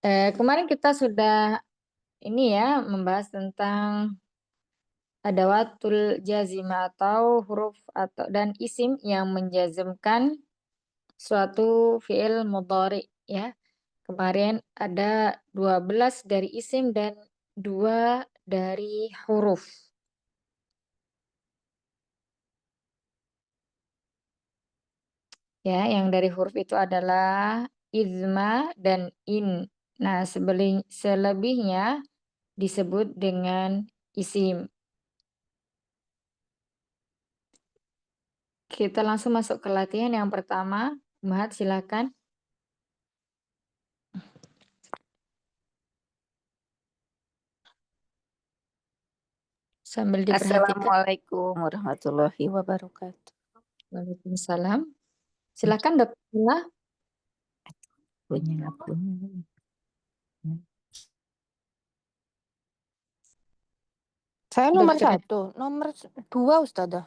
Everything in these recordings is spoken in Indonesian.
Kemarin kita sudah ini ya membahas tentang adawatul jazimah atau huruf atau dan isim yang menjazmkan suatu fiil mudhari ya. Kemarin ada 12 dari isim dan 2 dari huruf. Ya, yang dari huruf itu adalah izma dan in. Nah, selebihnya disebut dengan isim. Kita langsung masuk ke latihan yang pertama. Mahat, silakan. Sambil diperhatikan. Assalamualaikum warahmatullahi wabarakatuh. Waalaikumsalam. Silakan, Dokter Mila. Punya aku. Saya nomor Dokter. 1, nomor 2 Ustazah.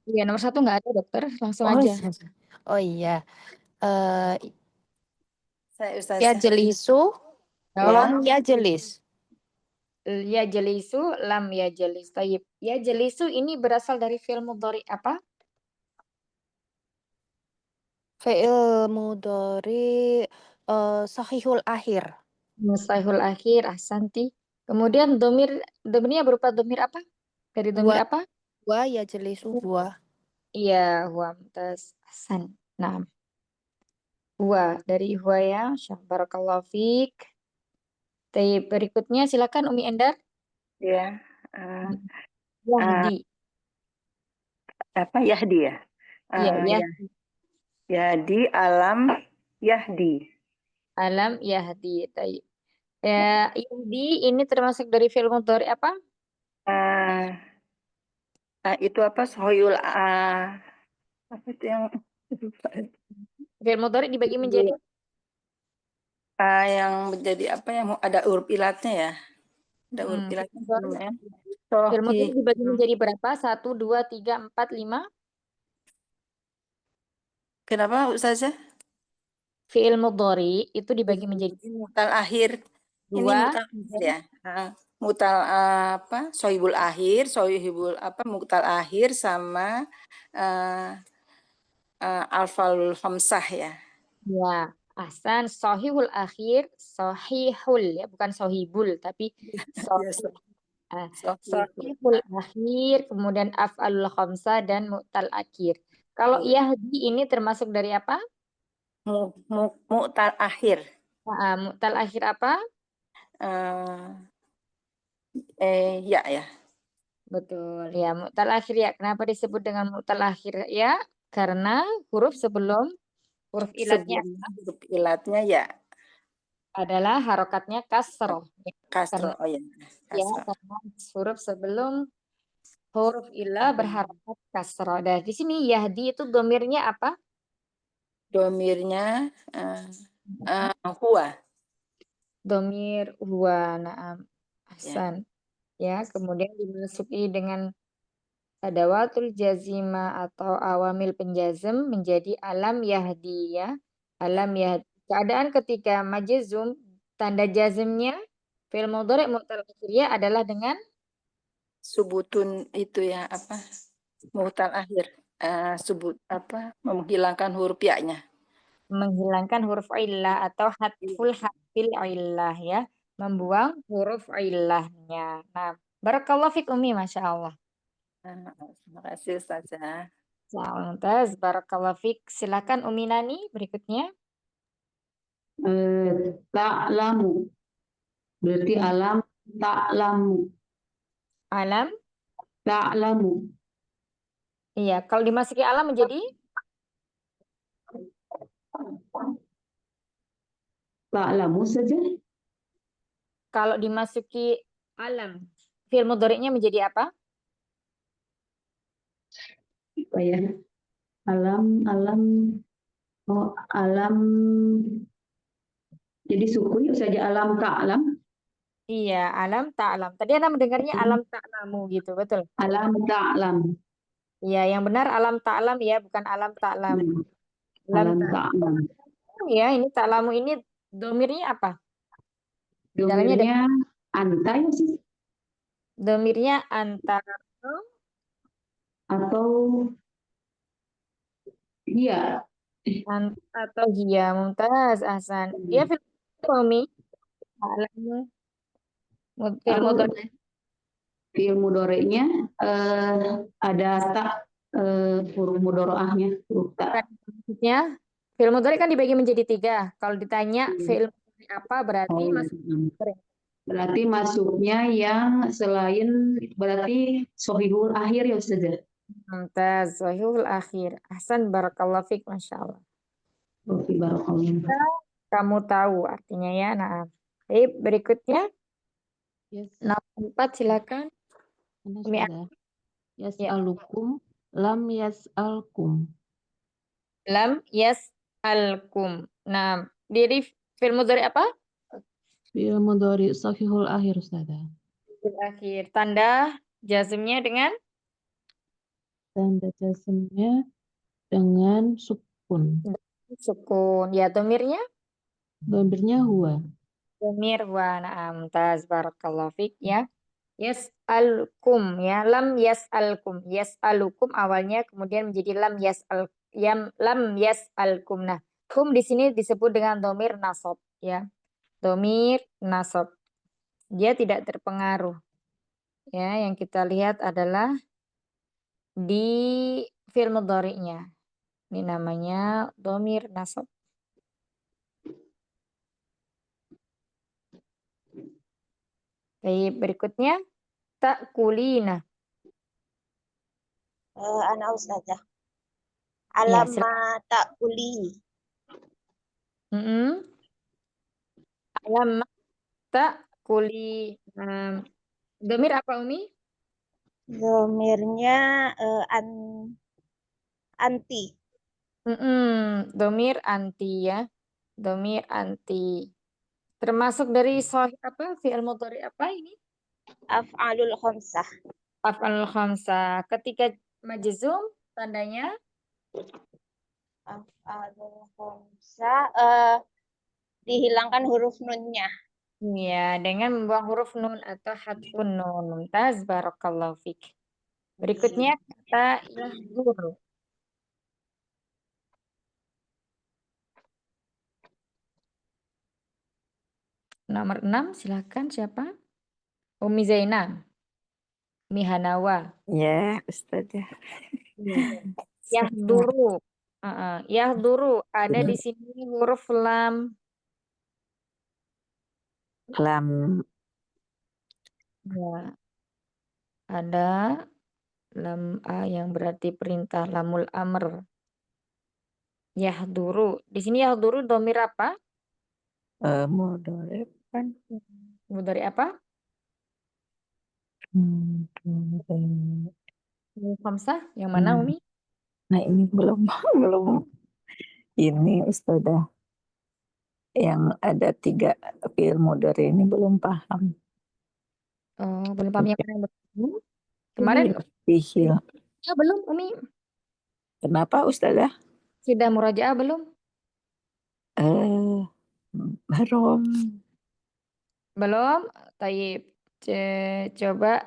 Iya, nomor 1 nggak ada, dokter. Langsung Oh aja. iya. Oh iya. Eh saya Ya Ustazah. jelisu. Lam Ya. ya jelis. Ya jelisu, lam ya jelis. Tayyib. Ya jelisu ini berasal dari fi'il mudhari apa? Fi'il mudhari sahihul akhir. Mustahil akhir, ahsanti. Kemudian domirnya berupa domir apa? Dari domir Wa apa? wa ya jelisu wa. Iya, huwa mumtaz. Ahsan. Nah, huwa dari huwa ya. Barakallahu fiik. Tayyib. Berikutnya silakan Umi Endar. Ya, eh, eh, Yahdi. apa Yahdi ya? Iya, ya. Ya, Yahdi alam Yahdi. Alam Yahdi. Tayyib. Ya, Yahdi ini termasuk dari fi'il mudhari apa? Eh, itu apa? Sohayul apa itu yang Fi'il mudhari dibagi menjadi yang menjadi apa yang ada huruf ilatnya ya? Ada huruf fi'il ilatnya mudhari. namanya. Fi'il Sohi. mudhari dibagi menjadi berapa? 1, 2, 3, 4, 5. Kenapa Ustazah? Fi'il mudhari itu dibagi menjadi Ini mutal akhir. Ini 2. mutal akhir ya. Mutal apa? Sohibul akhir, sohibul apa? Mutal akhir sama eh alfalul khamsah ya. Ya, ahsan. Sohihul akhir, sohihul ya, bukan sohibul, tapi Ya, sohih. sohibul. Sohihul akhir, kemudian af'alul khamsah dan mu'tal akhir. Kalau Iya. yahdi ini termasuk dari apa? Mu'tal akhir. Mu'tal akhir apa? Eh, ya ya. Betul, ya mu'tal akhir ya. Kenapa disebut dengan mu'tal akhir ya? Karena huruf sebelum huruf ilatnya Sebelum huruf ilatnya ya adalah harokatnya kasroh. kasro. Karena Oh ya, ya, kasro. karena huruf sebelum huruf ilah berharokat kasroh. Dan di sini yahdi itu domirnya apa? Domirnya huwa Domir huwa, naam, ya. ahsan. Ya, kemudian dimasuki dengan adawatul jazima atau awamil penjazm menjadi alam yahdi ya. Alam yahdi. Keadaan ketika majzum tanda jazmnya fi'il mudhari mu'tal akhirnya adalah dengan Subutun itu ya apa? Mu'tal akhir. Subut apa? Menghilangkan huruf ya-nya. menghilangkan huruf illah atau Iya. hatful harfil illah ya. Membuang huruf illahnya. Nah, barakallahu fik Umi, Masya Allah. Terima kasih Ustazah. Mumtaz, barakallahu fik. Silakan Umi Nani berikutnya. Ta'lamu. Berarti alam ta'lamu. Alam. Ta'lamu. Iya, kalau dimasuki alam menjadi Ta'lamu saja. kalau dimasuki alam, fi'il mudhari'nya menjadi apa? Apa ya? Alam, alam. Oh, alam. Jadi sukun saja alam ta'lam. Iya, alam ta'lam. Tadi Anda mendengarnya alam ta'lamu gitu, betul? Alam ta'lam. Iya, yang benar alam ta'lam ya, bukan alam ta'lam. Alam Alam ta'lam ta'lam. ya, ini ta'lamu ini domirnya apa? Di dalamnya ada Domirnya anta ya sih? domirnya anta Atau iya? atau hiya. Mumtaz, Ahsan. Dia film apa, Umi? Alamnya. Film Aku mudhari. fiil mudhari'nya ada tak huruf mudhari'ahnya, huruf tak. Maksudnya, film mudhari kan dibagi menjadi 3. Kalau ditanya film mudhari apa, berarti Oh, masuk mudhari. berarti masuknya yang selain berarti sohihul akhir ya Ustaz. Mumtaz, sahihul akhir. Ahsan, barakallahu fiik, Masya Allah. Oke, barakallah. Kamu tahu artinya ya, nah. Baik, berikutnya, Yes, nomor 4, silakan. Anda Umi, sudah. ya. Yas'alukum, lam yas'alkum. Lam yas'alkum. Nah, diri film mudhari apa? Fi'il mudhari sahihul akhir, Ustazah. Akhir. Tanda jazmnya dengan Tanda jazmnya dengan sukun. sukun. Ya, domirnya Domirnya huwa. domir wa na'am. Taz, barakallahu fiik ya. Yas'alkum ya. Lam yas'alkum. Yas'alukum awalnya kemudian menjadi lam yas'alkum. Nah, kum di sini disebut dengan domir nasab ya. Domir nasab. Dia tidak terpengaruh. Ya, yang kita lihat adalah di fi'il mudhari'nya. Ini namanya domir nasab. Baik, berikutnya ta'kulina. Ana Ustazah. Ya, Alam ta'kuli. Alam ta'kuli. Domir apa, Umi? Domirnya anti. Domir anti ya. Domir anti. Termasuk dari apa? Fi'il mudhari apa ini? Af'alul khamsah. Af'alul khamsah. Ketika majzum tandanya Af'alul khamsah dihilangkan huruf nunnya. ya dengan membuang huruf nun atau hadfun nun. Mumtaz, barakallahu fik. Berikutnya kata yahduru. Nomor 6, silakan siapa? Umi Zainab. Umi Hanawa. Ya, Ustazah. Yahduru. Yahduru. Ada di sini huruf lam. Lam. Ya. Ada lam a yang berarti perintah, lamul amr. Yahduru. Di sini yahduru domir apa? Mudhari kan. Dari apa? Khamsah. Yang mana, Umi? Nah, ini belum ini Ustazah. Yang ada 3 fi'il mudhari ini belum paham. Oh, belum paham yang mana yang belum? Kemarin Fihil. ya belum, Umi. Kenapa Ustazah? Sudah murajaah belum? Belum. Belum. Tayyib. Coba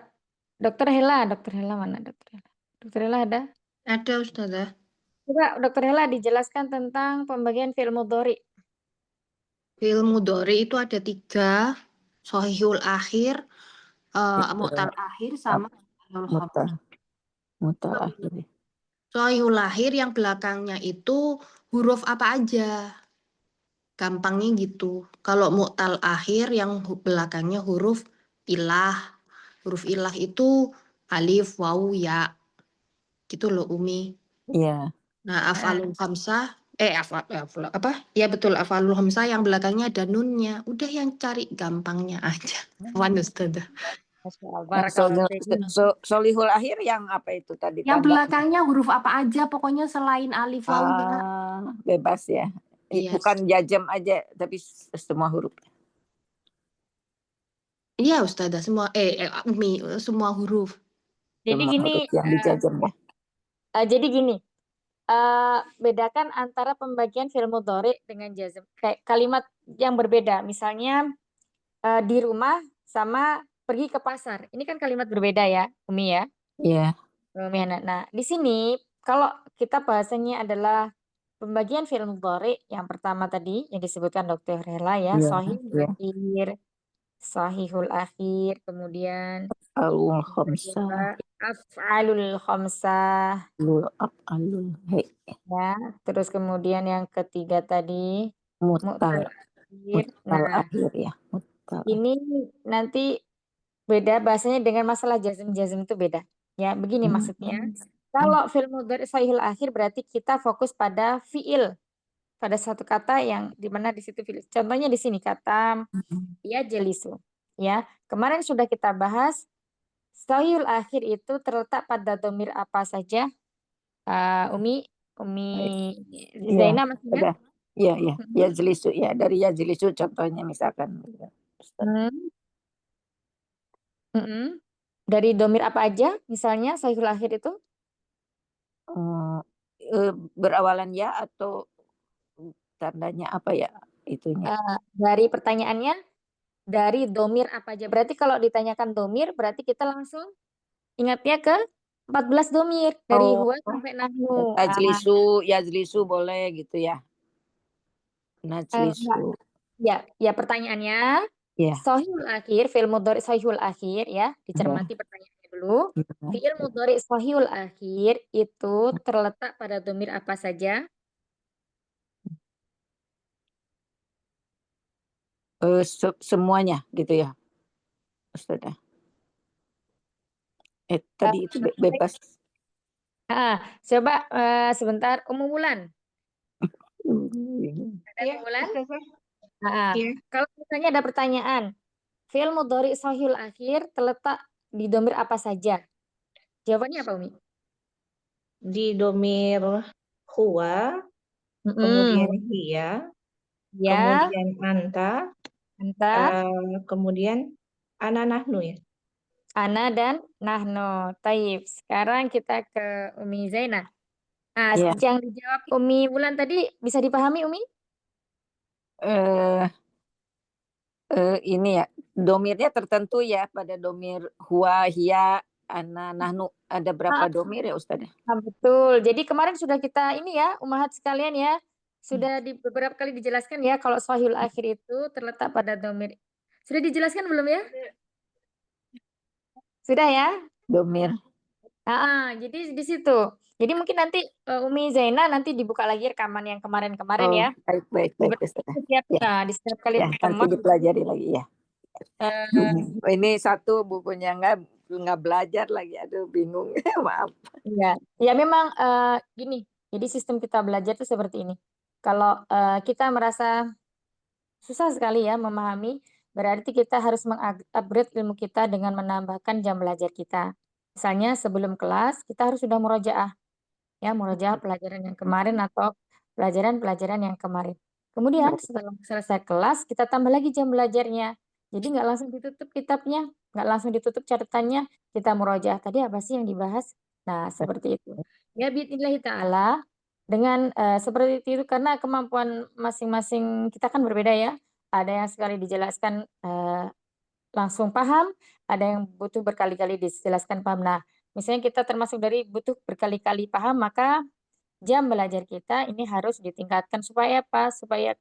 Dokter Hela mana Dokter Hela? Dokter Hela ada? Ada Ustazah. Coba Dokter Hela dijelaskan tentang pembagian fi'il mudhari. Fi'il mudhari itu ada 3. Sahihul akhir, mu'tal akhir, sama Mutal akhir. Sahihul akhir yang belakangnya itu huruf apa aja. Gampangnya gitu. Kalau mu'tal akhir yang belakangnya huruf ilah. Huruf ilah itu alif, waw, ya. Gitu loh, Umi. Iya. Nah, af'alul khamsah, apa? Ya betul, af'alul khamsah yang belakangnya ada nunnya. Udah yang cari gampangnya aja. Wan Ustazah. Solihul akhir yang apa itu tadi? Yang tanda? belakangnya huruf apa aja, pokoknya selain alif, waw, ya. Bebas ya. Yes. Bukan jazm aja, tapi semua huruf. Iya Ustazah, semua Umi, semua huruf. Jadi Semua gini, huruf yang dijazm ya. jadi gini. Bedakan antara pembagian fi'il mudhari dengan jazm. Kayak kalimat yang berbeda. Misalnya di rumah sama pergi ke pasar. Ini kan kalimat berbeda ya, Umi ya. Iya. Umi Hana. Nah, di sini kalau kita bahasanya adalah pembagian fi'il mudhari yang pertama tadi yang disebutkan Dr. Hela ya, Iya. sahihul Iya. akhir, sahihul akhir, kemudian Alul yang khamsah. kedua af'alul khamsah Alul hei. ya. Terus kemudian yang ketiga tadi mu'tal Mutal. akhir. Mutal Nah, akhir ya. Mutal. ini nanti beda bahasanya dengan masalah jazm itu beda. Ya, begini maksudnya. Kalau fi'il mudhari sahihul akhir berarti kita fokus pada fi'il, pada satu kata yang dimana di situ fi'il. Contohnya di sini kata ya jelisu. Ya, kemarin sudah kita bahas sahihul akhir itu terletak pada domir apa saja? Umi Iya, Zaina maksudnya? udah. Iya, iya. Yajlisu ya, dari yajlisu contohnya misalkan. Ustaz. Dari domir apa aja? Misalnya sahihul akhir itu? Berawalan ya atau tandanya apa ya itunya? Dari pertanyaannya dari domir apa aja? Berarti kalau ditanyakan domir berarti kita langsung ingatnya ke 14 domir dari huwa sampai nahnu. Yajlisu boleh gitu ya. Enggak. Najlisu. Ya pertanyaannya Ya. sahihul akhir, fi'il mudhari sahihul akhir ya, dicermati pertanyaannya dulu. Fi'il mudhari sahihul akhir itu terletak pada domir apa saja? Semuanya gitu ya, Ustazah. Tadi itu bebas. Coba sebentar, Ummu Wulan. Iya, Wulan? Iya. Kalau misalnya ada pertanyaan, fi'il mudhari sahihul akhir terletak di domir apa saja? Jawabannya apa, Umi? Di domir huwa, kemudian hiya, Ya, kemudian anta, kemudian ana nahnu ya. ana dan nahnu. Taib. Sekarang kita ke Umi Zainah. Ya. Yang dijawab Umi Wulan tadi bisa dipahami, Umi? Ini ya, domirnya tertentu ya pada domir huwa, hiya, ana, nahnu. Ada berapa domir ya Ustazah? Betul. Jadi kemarin sudah kita ini ya, ummahat sekalian ya, sudah beberapa kali dijelaskan ya kalau sahihul akhir itu terletak pada domir. Sudah dijelaskan belum ya? Sudah ya? Domir. Jadi di situ. Jadi mungkin nanti Umi Zaina nanti dibuka lagi rekaman yang kemarin-kemarin ya. Baik. Di setiap kali Ya, nanti pertemuan. dipelajari lagi ya. Ini satu bukunya nggak belajar lagi, aduh bingung. Maaf. Ya memang gini. Jadi sistem kita belajar itu seperti ini. Kalau kita merasa susah sekali ya memahami, berarti kita harus mengupgrade ilmu kita dengan menambahkan jam belajar kita. Misalnya sebelum kelas kita harus sudah murojaah. Ya, murojaah pelajaran yang kemarin atau pelajaran-pelajaran yang kemarin. Kemudian setelah selesai kelas kita tambah lagi jam belajarnya. Jadi nggak langsung ditutup kitabnya, nggak langsung ditutup catatannya, kita murojaah tadi apa sih yang dibahas. Nah, seperti itu. Ya, biidznillah ta'ala dengan seperti itu karena kemampuan masing-masing kita kan berbeda ya. Ada yang sekali dijelaskan langsung paham, ada yang butuh berkali-kali dijelaskan paham. Nah, misalnya kita termasuk dari butuh berkali-kali paham, maka jam belajar kita ini harus ditingkatkan supaya apa? Supaya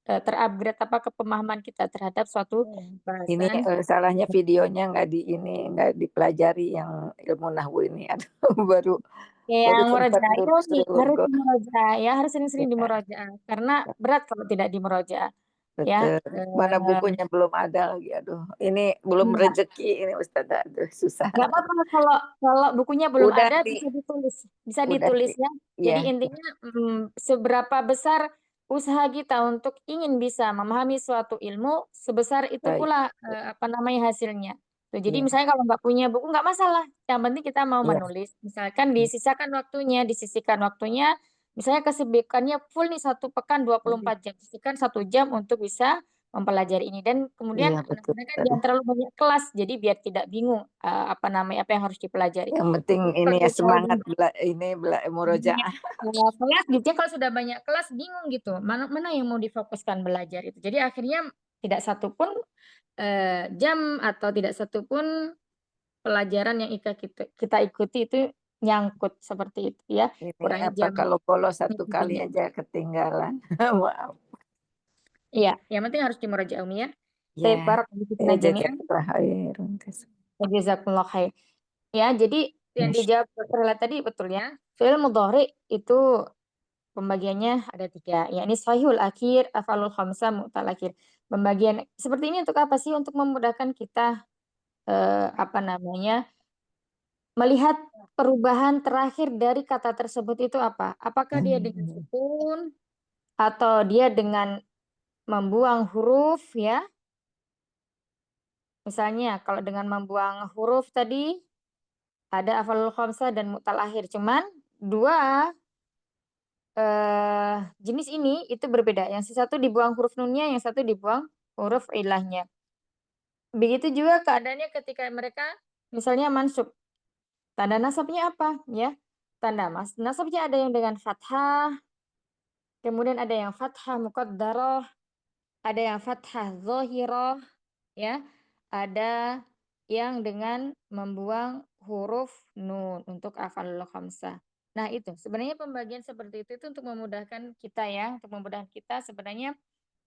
terupgrade kepemahaman kita terhadap suatu bahasan. Ini salahnya videonya nggak dipelajari yang ilmu nahwu ini. Aduh, baru Yang murojaah itu harus Lurgo. dimurojaah ya, harus sering-sering dimurojaah karena berat kalau tidak dimurojaah. Ya, Mana bukunya belum ada lagi, aduh. Ini belum rezeki ini Ustazah, aduh susah. Nggak apa-apa kalau bukunya belum Udah ada bisa ditulis ya. Iya. Jadi intinya seberapa besar usaha kita untuk ingin bisa memahami suatu ilmu, sebesar itu pula hasilnya. Tuh, jadi misalnya kalau nggak punya buku nggak masalah. Yang penting kita mau menulis. Misalkan disisihkan waktunya. Misalnya kesibukannya full nih 1 pekan 24 jam. Sisihkan 1 jam untuk bisa mempelajari ini dan kemudian jangan terlalu banyak kelas jadi biar tidak bingung apa yang harus dipelajari. Yang penting ini ya semangat murojaah. Kelas gitu ya, kalau sudah banyak kelas bingung gitu mana yang mau difokuskan belajar itu. Jadi akhirnya Tidak satu pun jam atau tidak satu pun pelajaran yang kita ikuti itu nyangkut seperti itu ya. Ini Kurang apa jam. kalau bolos satu kali aja ketinggalan. Maaf. Iya, yang penting harus dimurajaah Umi ya. Ya, Baik, barakallahu jami'an. Jazakumullah khair. Ya, jadi yang dijawab Dr. Ella tadi betul ya. Fi'il mudhari itu pembagiannya ada 3, yakni sahihul akhir, af'alul khamsah, mu'tal akhir. Pembagian seperti ini untuk apa sih? Untuk memudahkan kita melihat perubahan terakhir dari kata tersebut itu apa? Apakah dia dengan sukun atau dia dengan membuang huruf ya? Misalnya kalau dengan membuang huruf tadi ada af'alul khamsah dan mu'tal akhir. Cuman dua jenis ini itu berbeda. Yang satu dibuang huruf nunnya, yang satu dibuang huruf ilahnya. Begitu juga keadaannya ketika mereka misalnya mansub. Tanda nasabnya apa? Ya, tanda nasabnya ada yang dengan fathah, kemudian ada yang fathah muqaddarah, ada yang fathah zahirah, ya, ada yang dengan membuang huruf nun untuk af'alul khamsah. Nah itu sebenarnya pembagian seperti itu untuk memudahkan kita ya, untuk memudahkan kita sebenarnya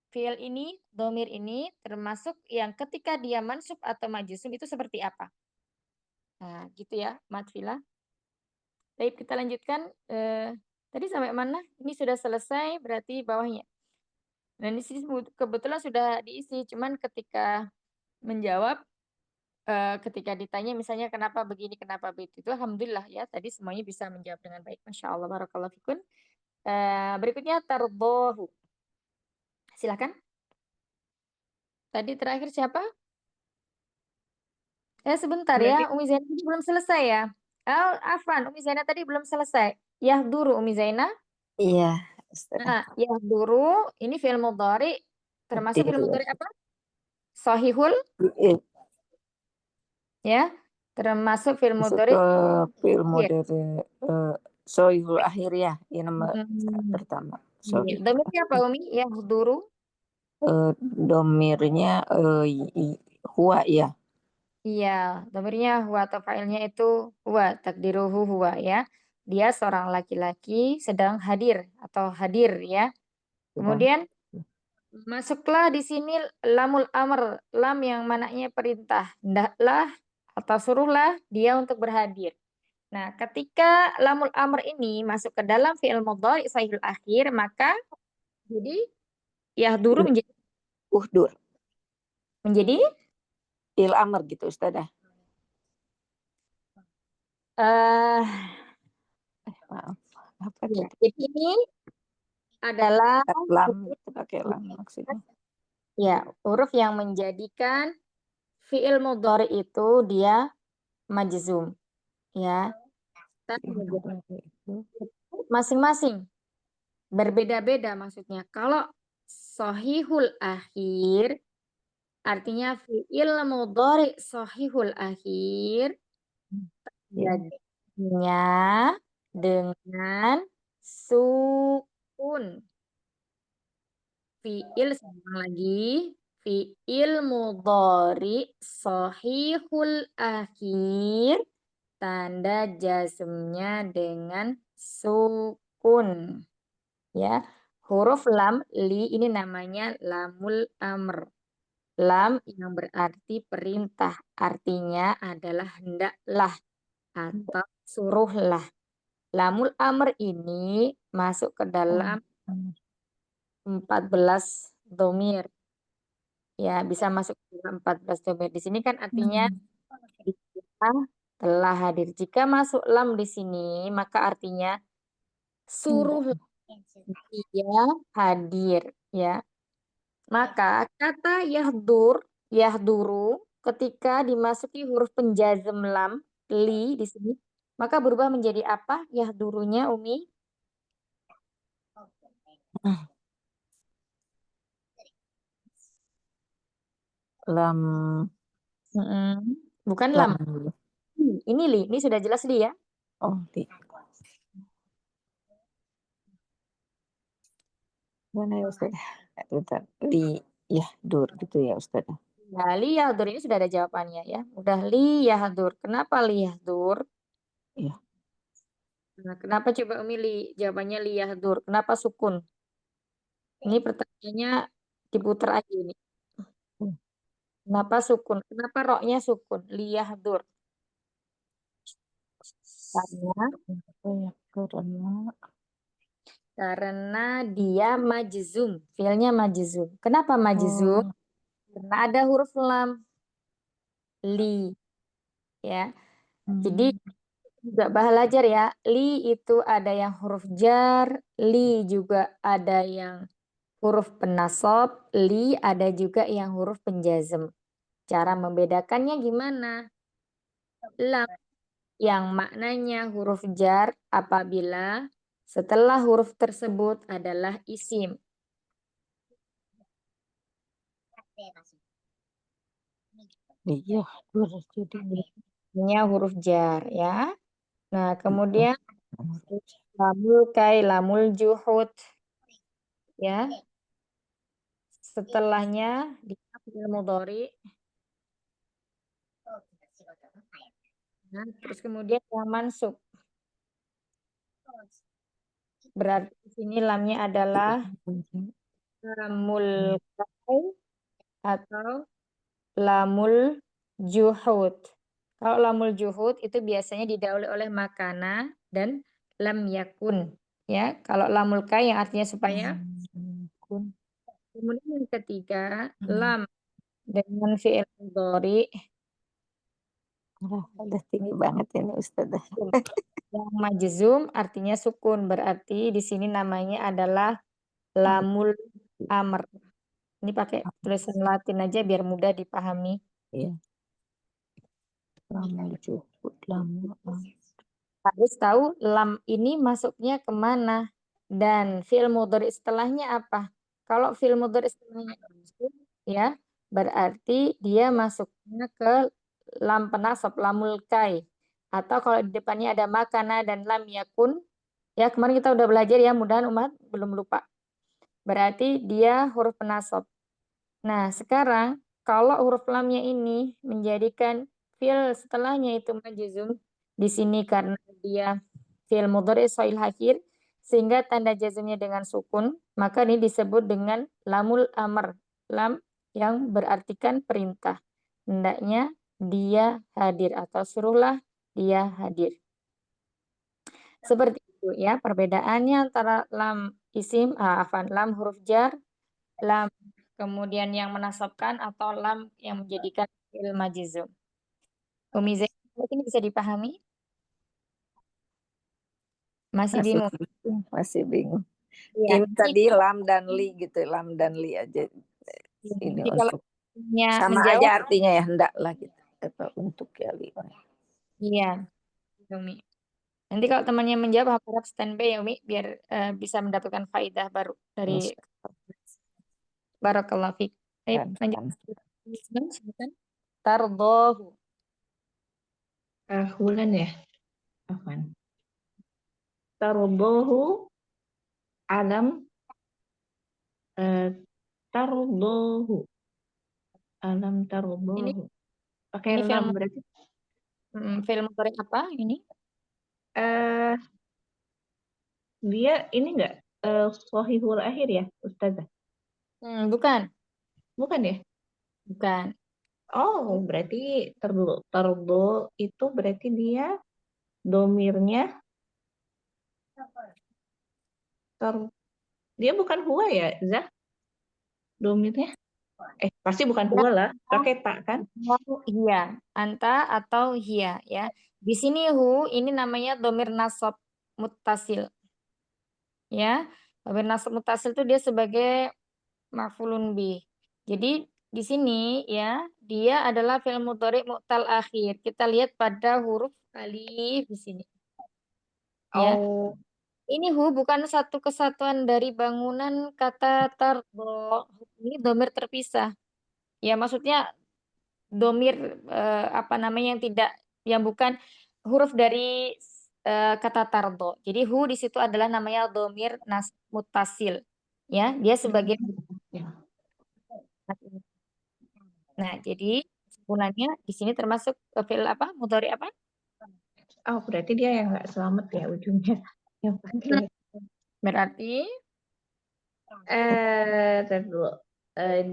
fi'il ini, domir ini termasuk yang ketika dia mansub atau majzum itu seperti apa. Nah gitu ya, Matfila. Baik, kita lanjutkan. Tadi sampai mana? Ini sudah selesai, berarti bawahnya. Dan di sini kebetulan sudah diisi, cuman ketika menjawab, ketika ditanya misalnya kenapa begini, kenapa begitu, itu alhamdulillah ya, tadi semuanya bisa menjawab dengan baik. Masya Allah, barakallahu fikun. Berikutnya tardohu. Silakan. Tadi terakhir siapa? Sebentar Berarti ya, Umi Zainah tadi belum selesai ya. Afwan, Umi Zainah tadi belum selesai. Yahduru Umi Zainah. Iya, Ustazah. Nah, yahduru ini fi'il mudhari termasuk fi'il mudhari apa? Sahihul ya. Termasuk fi'il Masuk mudhari ke fi'il akhir. mudhari sohihul akhir ya, ini nomor pertama. Iya. Domirnya apa Umi? Yahduru. Domirnya huwa ya. Iya, domirnya huwa atau fa'ilnya itu huwa, takdiruhu huwa ya. Dia seorang laki-laki sedang hadir atau hadir ya. Kemudian masuklah di sini lamul amr, lam yang mananya perintah. Hendaklah atau suruhlah dia untuk berhadir. Nah, ketika lamul amr ini masuk ke dalam fi'il mudhari sahihul akhir, maka jadi yahduru Uhdur. menjadi Il amr gitu Ustazah. Maaf. Apa ya, tadi? jadi ini adalah Lam itu pakai lam maksudnya. ya, huruf yang menjadikan fi'il mudhari itu dia majzum. Ya. Masing-masing berbeda-beda maksudnya. Kalau sahihul akhir artinya fi'il mudhari sahihul akhir jadinya dengan sukun. Fi'il sekarang lagi fi'il mudhari sahihul akhir tanda jazmnya dengan sukun. Ya, huruf lam li ini namanya lamul amr. Lam yang berarti perintah, artinya adalah hendaklah atau suruhlah. Lamul amr ini masuk ke dalam 14 domir. Ya, bisa masuk ke dalam 14 domir. Di sini kan artinya dia telah hadir. Jika masuk lam di sini, maka artinya suruh dia hadir, ya. Maka kata yahduru ketika dimasuki huruf penjazm lam li di sini, maka berubah menjadi apa? Yahdurunya Umi? Lam. Bukan lam. Ini li, ini sudah jelas li ya. Oh, li. Mana ya Ustaz? Bentar. Li. yahdur gitu ya Ustazah. Nah, liyahdur ini sudah ada jawabannya ya. Udah liyahdur. Kenapa liyahdur? Iya. Nah, kenapa coba Umi jawabannya liyahdur? Kenapa sukun? Ini pertanyaannya diputar aja ini. Kenapa sukun? Kenapa roknya sukun? Liyahdur. Karena dia majzum. Fiilnya majzum. Kenapa majzum? Karena ada huruf lam. Li. Ya. Jadi juga belajar ya. Li itu ada yang huruf jar. Li juga ada yang huruf penasab. Li ada juga yang huruf penjazm. Cara membedakannya gimana? Lam yang maknanya huruf jar apabila setelah huruf tersebut adalah isim. Iya, Ini huruf jar ya. Nah, kemudian lamul kai, lamul juhud ya. Setelahnya di fi'il mudhari. Nah, terus kemudian yang mansub. Berarti di sini lamnya adalah lamul kai atau lamul juhud. Kalau lamul juhud itu biasanya didahului oleh makana dan lam yakun. Ya, kalau lamul kai yang artinya supaya. Kemudian yang ketiga, lam dengan fi'il mudhari. Udah tinggi banget ini Ustazah. Yang majzum artinya sukun, berarti di sini namanya adalah lamul amr. Ini pakai tulisan Latin aja biar mudah dipahami. Iya. Lamul juhud, lamul amr. Harus tahu lam ini masuknya kemana dan fi'il mudhari setelahnya apa. Kalau fi'il mudhari setelahnya mansub, ya berarti dia masuknya ke lam penasab, lamul kai. Atau kalau di depannya ada makana dan lam yakun, ya kemarin kita udah belajar ya, mudahan umat belum lupa. Berarti dia huruf penasab. Nah, sekarang kalau huruf lamnya ini menjadikan fi'il setelahnya itu majzum di sini karena dia fi'il mudhari shahih akhir sehingga tanda jazmnya dengan sukun, maka ini disebut dengan lamul amr, lam yang berartikan perintah. Hendaknya dia hadir atau suruhlah dia hadir. Seperti itu ya perbedaannya antara lam isim, lam huruf jar, lam kemudian yang menasabkan atau lam yang menjadikan fi'il majzum. Umi Zainab ini bisa dipahami? Masih bingung? Masih bingung. Iya. Ini tadi lam dan li gitu, lam dan li aja. Ini Jadi kalau untuk sama sama aja artinya ya, hendaklah gitu. Atau untuk ya li. Iya, Umi. Nanti kalau temannya menjawab harap standby ya Umi biar bisa mendapatkan faidah baru dari Barakallahu fiik. Baik, lanjut. Silakan. Tardohu. Hulan ya. Afwan. Tardohu alam tardohu. Alam tardohu. Pakai ini lam film berarti. Film mudhari apa ini? Dia ini enggak shahihul akhir ya, Ustazah? Bukan. Bukan ya? Bukan. Oh, berarti tardo itu berarti dia domirnya dia bukan huwa ya, Zah? Domirnya? Pasti bukan huwa lah, pakai tak kan? Iya, anta atau hia ya. Di sini hu ini namanya domir nasab muttasil. Ya, domir nasab muttasil itu dia sebagai maf'ulun bih. Jadi di sini ya, dia adalah fi'il mudhari mu'tal akhir. Kita lihat pada huruf alif di sini. Ya. Oh, Ini hu bukan satu kesatuan dari bangunan kata tardo. Ini domir terpisah. Ya, maksudnya domir apa namanya yang bukan huruf dari kata tardo. Jadi hu di situ adalah namanya domir nas muttasil. Ya, dia sebagai Nah, jadi kesimpulannya di sini termasuk fi'il apa? Mudhari apa? Oh, berarti dia yang nggak selamat ya ujungnya. Yang pakai. Berarti Tar dulu.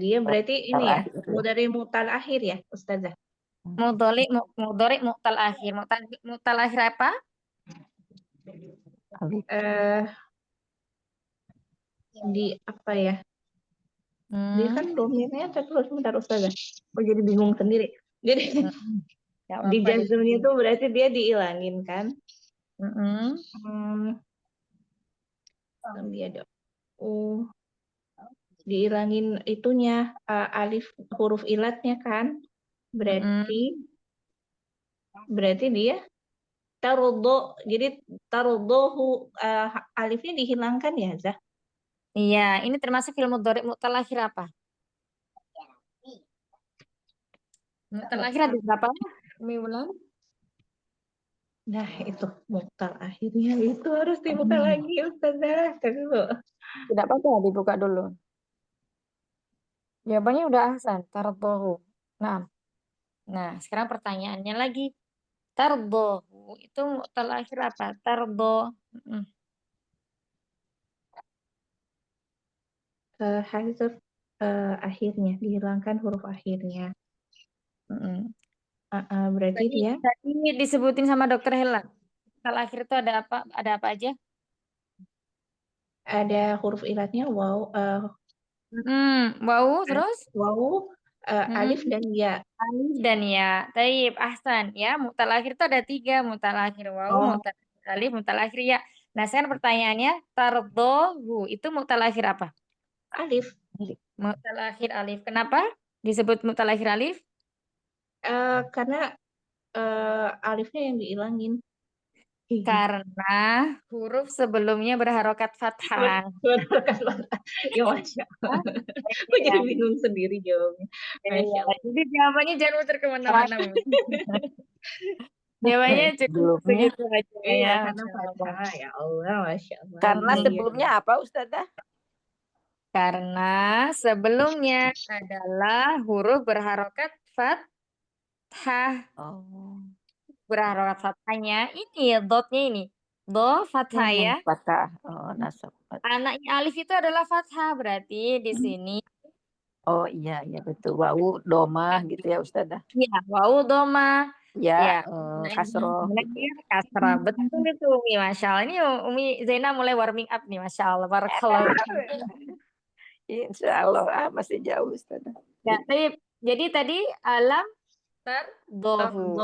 Dia berarti ini ya, dari mutal akhir ya, Ustazah. mudhari mu'tal akhir. Mu'tal akhir apa? Eh, di apa ya? Dia kan domirnya terus sebentar Ustazah. Oh, jadi bingung sendiri. Jadi Nggak di apa-apa, jazmnya itu berarti dia dihilangin kan? Dia ada dihilangin itunya alif huruf ilatnya kan? Berarti dia tarudo. Jadi tarudohu alifnya dihilangkan ya, Zah? Iya, ini termasuk fi'il mudhari mu'tal akhir apa? Mu'tal akhir ada berapa? Umi ulang. Nah, itu mu'tal akhirnya itu harus dibuka lagi, Ustazah. Dulu. Tidak apa-apa, dibuka dulu. Jawabannya udah ahsan, tardohu. Nah, sekarang pertanyaannya lagi. Tardohu itu mu'tal akhir apa? Tardo. Hazaf akhirnya, dihilangkan huruf akhirnya. Berarti dia Tadi disebutin sama Dokter Hela. Mu'tal akhir itu ada apa? Ada apa aja? ada huruf ilatnya waw, Wau terus? waw, alif dan ya. Alif dan ya. Taib, ahsan. Ya, mu'tal akhir itu ada 3. Mu'tal akhir wau, mu'tal akhir alif, mu'tal akhir ya. Nah, sekarang pertanyaannya, tardohu itu mu'tal akhir apa? Alif. Mu'tal akhir alif. Kenapa disebut mu'tal akhir alif? Karena alifnya yang dihilangin. Karena huruf sebelumnya berharokat fathah. Ya, Masya Allah. Aku jadi bingung sendiri jawabnya. Masya Allah. Jadi jawabannya jangan muter kemana-mana. Jawabannya cukup segitu aja Iya, ya. karena fathah. Ya Allah, Masya Allah. Karena Iya. sebelumnya apa, Ustazah? Karena sebelumnya adalah huruf berharokat fathah. Berharokat fathahnya ini dotnya ini. Do fathah ya. Fathah. Oh, nasab. Anaknya alif itu adalah fathah. Berarti di sini. Oh iya, iya betul. Wau, domah gitu ya, Ustazah. Ya, wau doma. Ya, Ya, kasroh. kasrah. Betul itu Umi. Masya Allah. Ini Umi Zaina mulai warming up nih. Masya Allah. Barakallah. Insya Allah, masih jauh, Ustazah. Ya, jadi tadi alam tardohu.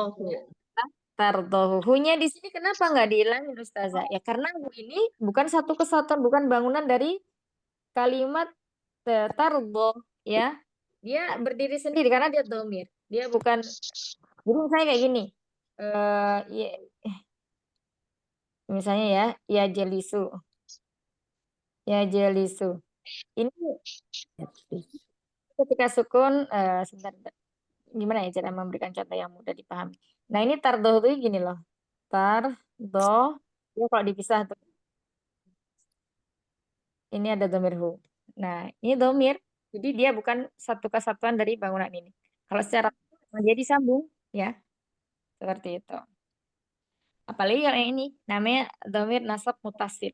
Tardohu. Hu-nya di sini kenapa nggak dihilangin Ustazah? Ya karena hu ini bukan satu kesatuan, bukan bangunan dari kalimat tardo ya. Dia berdiri sendiri karena dia domir. Dia bukan. Jadi misalnya kayak gini. Ya, misalnya ya jelisu. Ya jelisu. Ini ketika sukun sebentar. Gimana ya cara memberikan contoh yang mudah dipahami. Nah, ini tardo itu gini loh. Tardo, ya kalau dipisah tuh. Ini ada domir hu. Nah, ini domir. Jadi dia bukan satu kesatuan dari bangunan ini. Kalau secara menjadi sambung, ya. Seperti itu. Apalagi kalau yang ini, namanya domir nasab mutasil.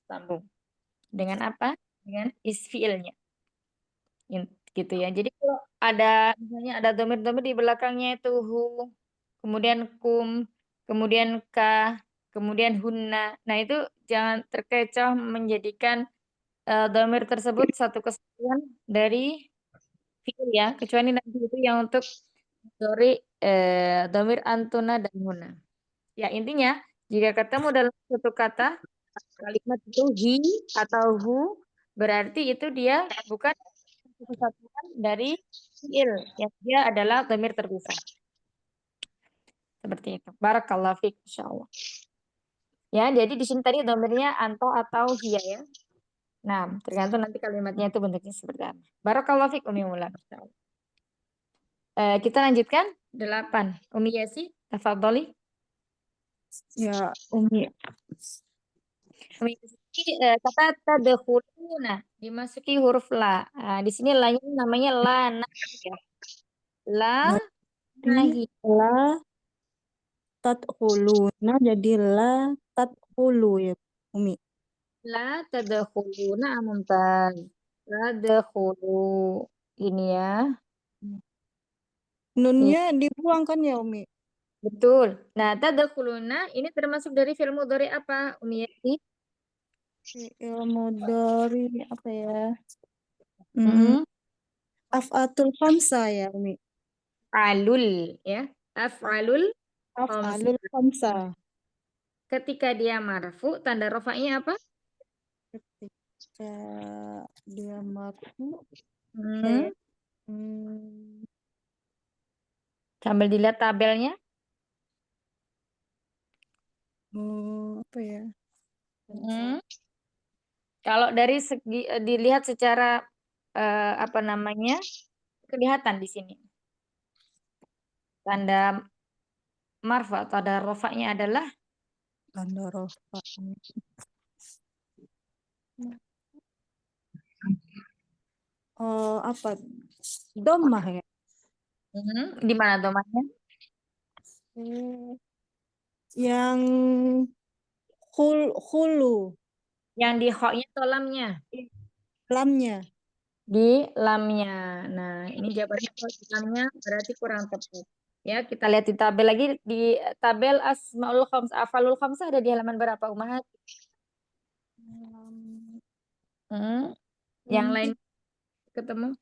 Sambung. Dengan apa? Dengan isfiilnya. Gitu ya. Jadi kalau ada, misalnya ada domir-domir di belakangnya itu hu, kemudian kum, kemudian ka, kemudian hunna. Nah, itu jangan terkecoh menjadikan domir tersebut satu kesatuan dari fiil ya, kecuali nanti itu yang untuk dari domir antuna dan huna. Ya, intinya jika ketemu dalam satu kata kalimat itu hi atau hu, berarti itu dia bukan satu kesatuan dari fiil, ya dia adalah domir terpisah. Seperti itu. Barakallahu fiik, insyaallah. Ya, jadi di sini tadi domirnya anto atau hiya ya. Nah, tergantung nanti kalimatnya itu bentuknya seperti apa. Barakallahu fiik Umi Mulan. Kita lanjutkan 8. Umi Yasi, tafadholi. Ya, Umi. Umi Yasi, kata tadkhuluna dimasuki huruf la. Di sini la namanya la nafiyah. La Berarti la tadkhuluna jadi la tadkhulu ya Umi. la tadkhuluna mumtaz. Tadkhulu. Ini ya. Nunnya dibuang kan ya Umi? Betul. Nah, tadkhuluna ini termasuk dari fi'il mudhari apa, Umi Yati? Fi'il mudhari apa ya? Mm-mm. Af'atul khamsa ya Umi. Alul ya. Af'alul khamsa. Af'alul khamsa. Ketika dia marfu, tanda rofa'nya apa? Ketika dia marfu Hmm. kayak Sambil dilihat tabelnya. apa ya? Hmm. Kalau dari segi dilihat secara apa namanya? Kelihatan di sini. Tanda marfa, tanda rofa'nya adalah Tanda rofa. Apa? Dhammah ya? Di mana domanya? Yang khulu Yang di ho-nya atau lamnya? lamnya. Di lamnya. Nah, ini jawabannya kalau di lamnya berarti kurang tepat. Ya, kita lihat di tabel lagi, di tabel Asmaul Khamsah, Afalul Khamsah ada di halaman berapa, Umahat? Yang lain ketemu.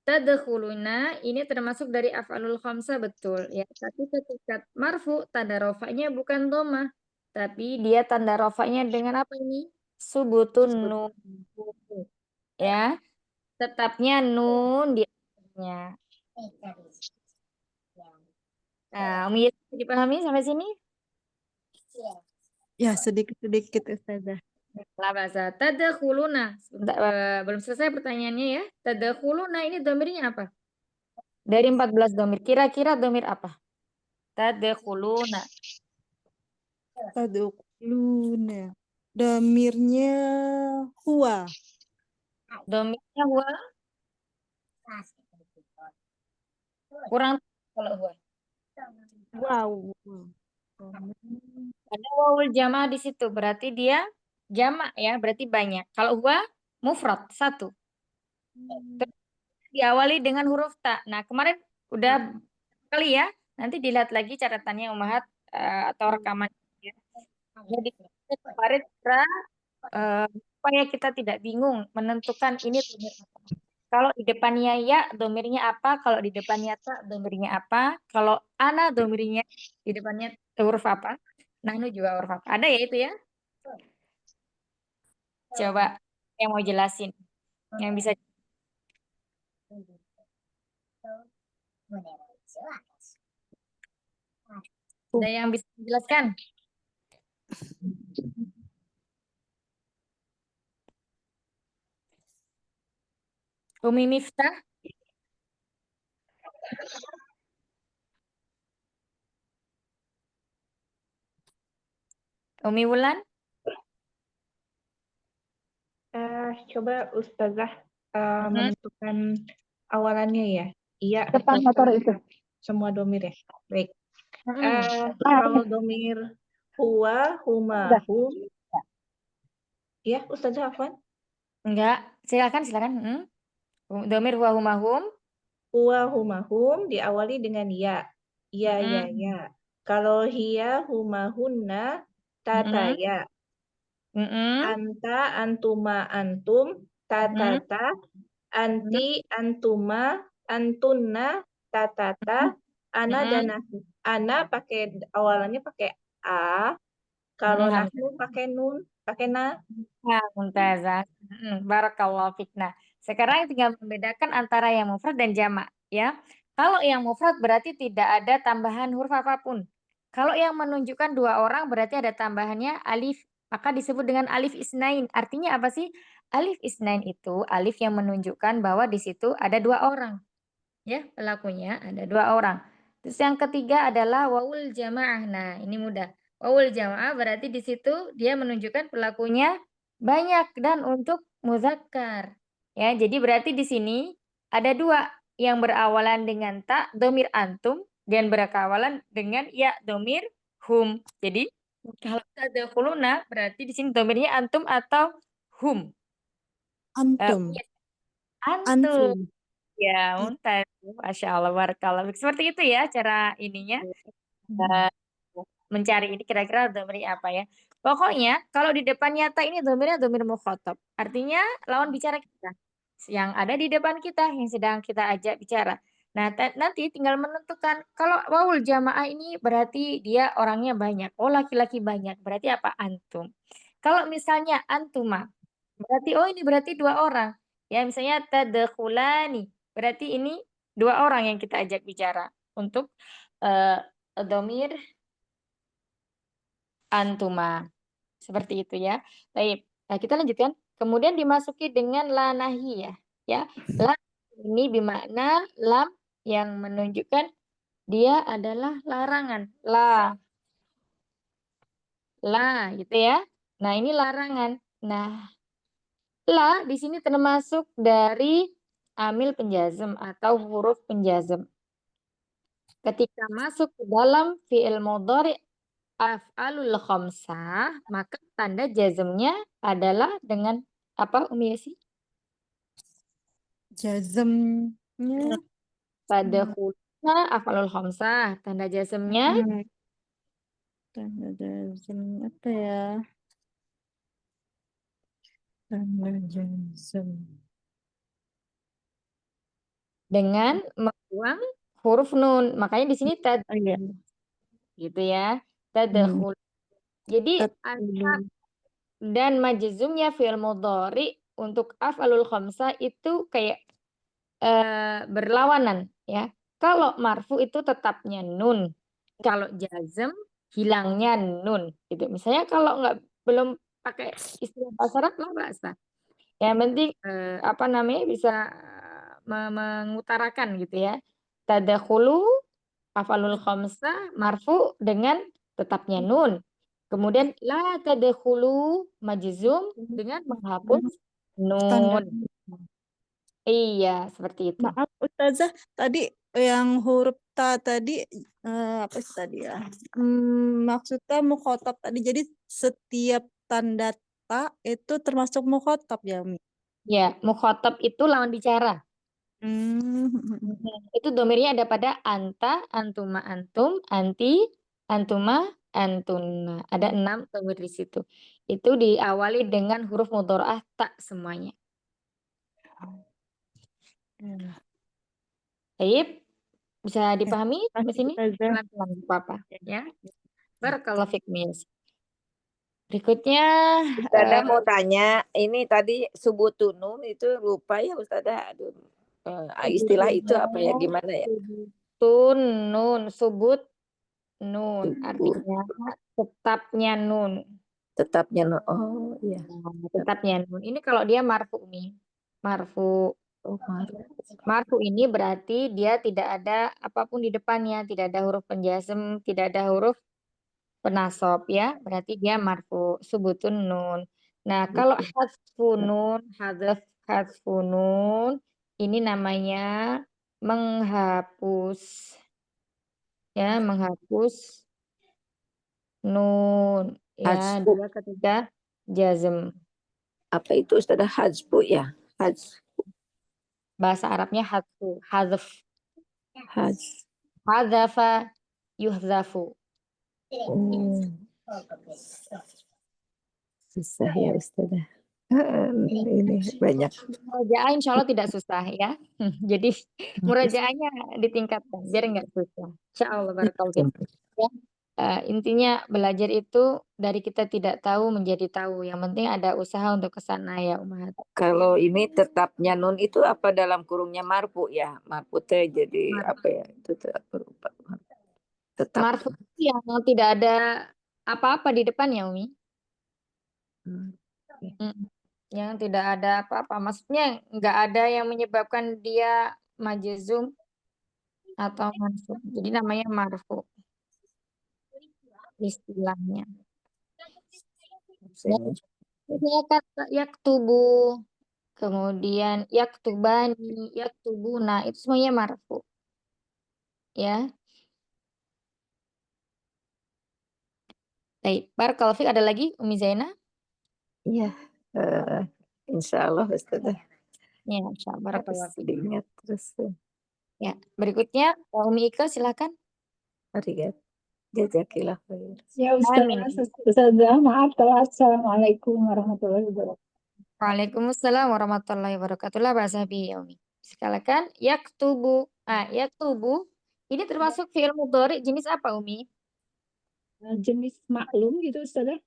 Tadkhuluna ini termasuk dari Afalul Khamsah, betul ya. Tapi ketika marfu tanda rofanya bukan dhammah, tapi dia tanda rofanya dengan apa ini? Subutun nun. Ya. Tetapnya nun di akhirnya. Nah, Umi Yati dipahami sampai sini? Ya, sedikit-sedikit Ustazah. Lah bahasa tadkhuluna. Sebentar, belum selesai pertanyaannya ya. Tadkhuluna ini domirnya apa? Dari 14 domir. Kira-kira domir apa? Tadkhuluna. Tadkhuluna. Damirnya huwa. Domirnya huwa. Kurang kalau huwa. Wow. Ada wawul jamaah di situ. Berarti dia jamak ya. Berarti banyak. Kalau huwa mufrad satu. Terus diawali dengan huruf ta. Nah, kemarin udah kali ya. Nanti dilihat lagi catatannya Umahat atau rekaman. Jadi kemarin kita supaya kita tidak bingung menentukan ini domir apa. Kalau di depannya ya, domirnya apa? Kalau di depannya ta, domirnya apa? Kalau ana, domirnya di depannya huruf apa? Nahnu juga huruf apa? Ada ya itu ya? Coba yang mau jelasin. Yang bisa. Ada yang bisa dijelaskan? Umi Miftah? Umi Wulan? Coba Ustazah menentukan awalannya ya. Iya, Depan motor itu. semua domir ya. Baik. Kalau domir huwa, huma, hum. Ya, Ustazah Afwan. Enggak. Silakan. Domir huwa huma hum. Huwa, huma, hum diawali dengan ya. Ya. Kalau hiya, huma, hunna, tata ya. Anta, antuma, antum, tatata, anti, antuma, antunna, tatata, ana dan nahnu. Ana pakai awalannya pakai a, kalau nahnu pakai nun, pakai na. Nah, Muntazah. Barakallahu fiik. Nah, sekarang tinggal membedakan antara yang mufrad dan jamak ya. Kalau yang mufrad berarti tidak ada tambahan huruf apapun. Kalau yang menunjukkan dua orang berarti ada tambahannya alif, maka disebut dengan alif isnain. Artinya apa sih? Alif isnain itu alif yang menunjukkan bahwa di situ ada dua orang. Ya, pelakunya ada dua orang. Terus yang ketiga adalah wawul jamaah. Nah, ini mudah. Wawul jamaah berarti di situ dia menunjukkan pelakunya banyak dan untuk muzakkar. Ya, jadi berarti di sini ada dua. yang berawalan dengan ta, domir antum, dan berkawalan dengan ya, domir hum. Jadi kalau tadkhuluna berarti di sini domirnya antum atau hum. Antum. Yes, antum. Antum. Ya, mumtaz. Masya Allah, barakallah. Seperti itu ya cara ininya. Mencari ini kira-kira domir apa ya. Pokoknya kalau di depan nyata ini domirnya domir mukhatab. Artinya lawan bicara kita. Yang ada di depan kita, yang sedang kita ajak bicara. Nah, nanti tinggal menentukan. Kalau wawul jamaah ini berarti dia orangnya banyak. Oh, laki-laki banyak. Berarti apa? Antum. Kalau misalnya antuma, berarti oh ini berarti dua orang. Ya, misalnya tadkhulani. Berarti ini dua orang yang kita ajak bicara. Untuk domir antuma. Seperti itu ya. Baik. Nah, kita lanjutkan. Kemudian dimasuki dengan la nahiyah ya. La ini bermakna lam yang menunjukkan dia adalah larangan. La gitu ya. Nah, ini larangan. Nah, la di sini termasuk dari amil penjazm atau huruf penjazm. Ketika masuk ke dalam fi'il mudhari af'alul khamsah, maka tanda jazmnya adalah dengan apa Umi Yasi? Jazmnya. Tadkhuluna af'alul khamsah. Tanda jazmnya Tanda jazm apa ya? Tanda jazm. dengan membuang huruf nun. Makanya di sini Oh iya. gitu ya. Tadkhul. Jadi Tadkhulu. dan majzumnya fi'il mudhari untuk af'alul khamsah itu kayak berlawanan ya. Kalau marfu itu tetapnya nun. Kalau jazm hilangnya nun gitu. Misalnya kalau nggak belum pakai istilah bahasa Arab lah bahasa. Yang penting apa namanya bisa mengutarakan gitu ya. Tadkhulu af'alul khamsah marfu dengan tetapnya nun. Kemudian la tadkhulu majzum dengan menghapus Tanda. nun. Iya, seperti itu. Maaf Ustazah, tadi yang huruf ta tadi apa sih tadi ya? Maksudnya mukhotab tadi. Jadi setiap tanda ta itu termasuk mukhotab ya, Umi? Ya, mukhotab itu lawan bicara. Itu domirnya ada pada anta, antuma, antum, anti, antuma, antuna. Ada 6 domir di situ. Itu diawali dengan huruf mudhora'ah tak semuanya. Baik, bisa dipahami di sini? Ustazah. Pelan-pelan, apa-apa ya. Barakallahu fikum ya. Berikutnya Ustazah mau tanya, ini tadi subutun nun itu lupa ya Ustazah. Aduh, istilah itu apa ya, gimana ya? subutun nun, subut nun, artinya tetapnya nun. Tetapnya nun. Oh iya. Tetapnya nun. Ini kalau dia marfu nih. Marfu. Oh, Marfu ini berarti dia tidak ada apapun di depannya, tidak ada huruf penjazm, tidak ada huruf penasob ya, berarti dia marfu subutun nun. Nah, kalau hadfu nun, hadfu nun, ini namanya menghapus. Ya, menghapus nun. Ya, Hadzfu. dia ketika jazm. Apa itu Ustazah? Hadzfu ya? Bahasa Arabnya hadfu, hadf. Hadz. Hadzafa, yuhzafu. Susah ya Ustazah. Ini banyak. Murojaah insya Allah tidak susah ya. Jadi murojaahnya ditingkatkan biar nggak susah. Insya Allah barakallahu fiik. Ya. Intinya belajar itu dari kita tidak tahu menjadi tahu. Yang penting ada usaha untuk ke sana ya Umat. Kalau ini tetapnya nun itu apa dalam kurungnya marfu ya? Marfu teh jadi apa ya? Itu tetap. Marfu yang tidak ada apa-apa di depannya Umi. Yang tidak ada apa-apa. Maksudnya nggak ada yang menyebabkan dia majzum atau mansub. Jadi namanya marfu istilahnya. Ya, kata yaktubu kemudian yaktubani, yaktubuna, itu semuanya marfu. Ya. Baik, barakallahu fiik. Ada lagi Umi Zaina? Iya, insya Allah Ustazah Ya, insyaallah. Barakallahu harus fiik. diingat terus. Ya, berikutnya Umi Ika silakan. Arigat, jazakillah khair. Ya Amin. Ustazah, maaf telat. Assalamualaikum warahmatullahi wabarakatuh. Waalaikumsalam warahmatullahi wabarakatuh. La ba'sa bihi ya Umi. Silakan yaktubu. Yaktubu ini termasuk fi'il mudhari jenis apa Umi? Jenis maklum gitu Ustazah.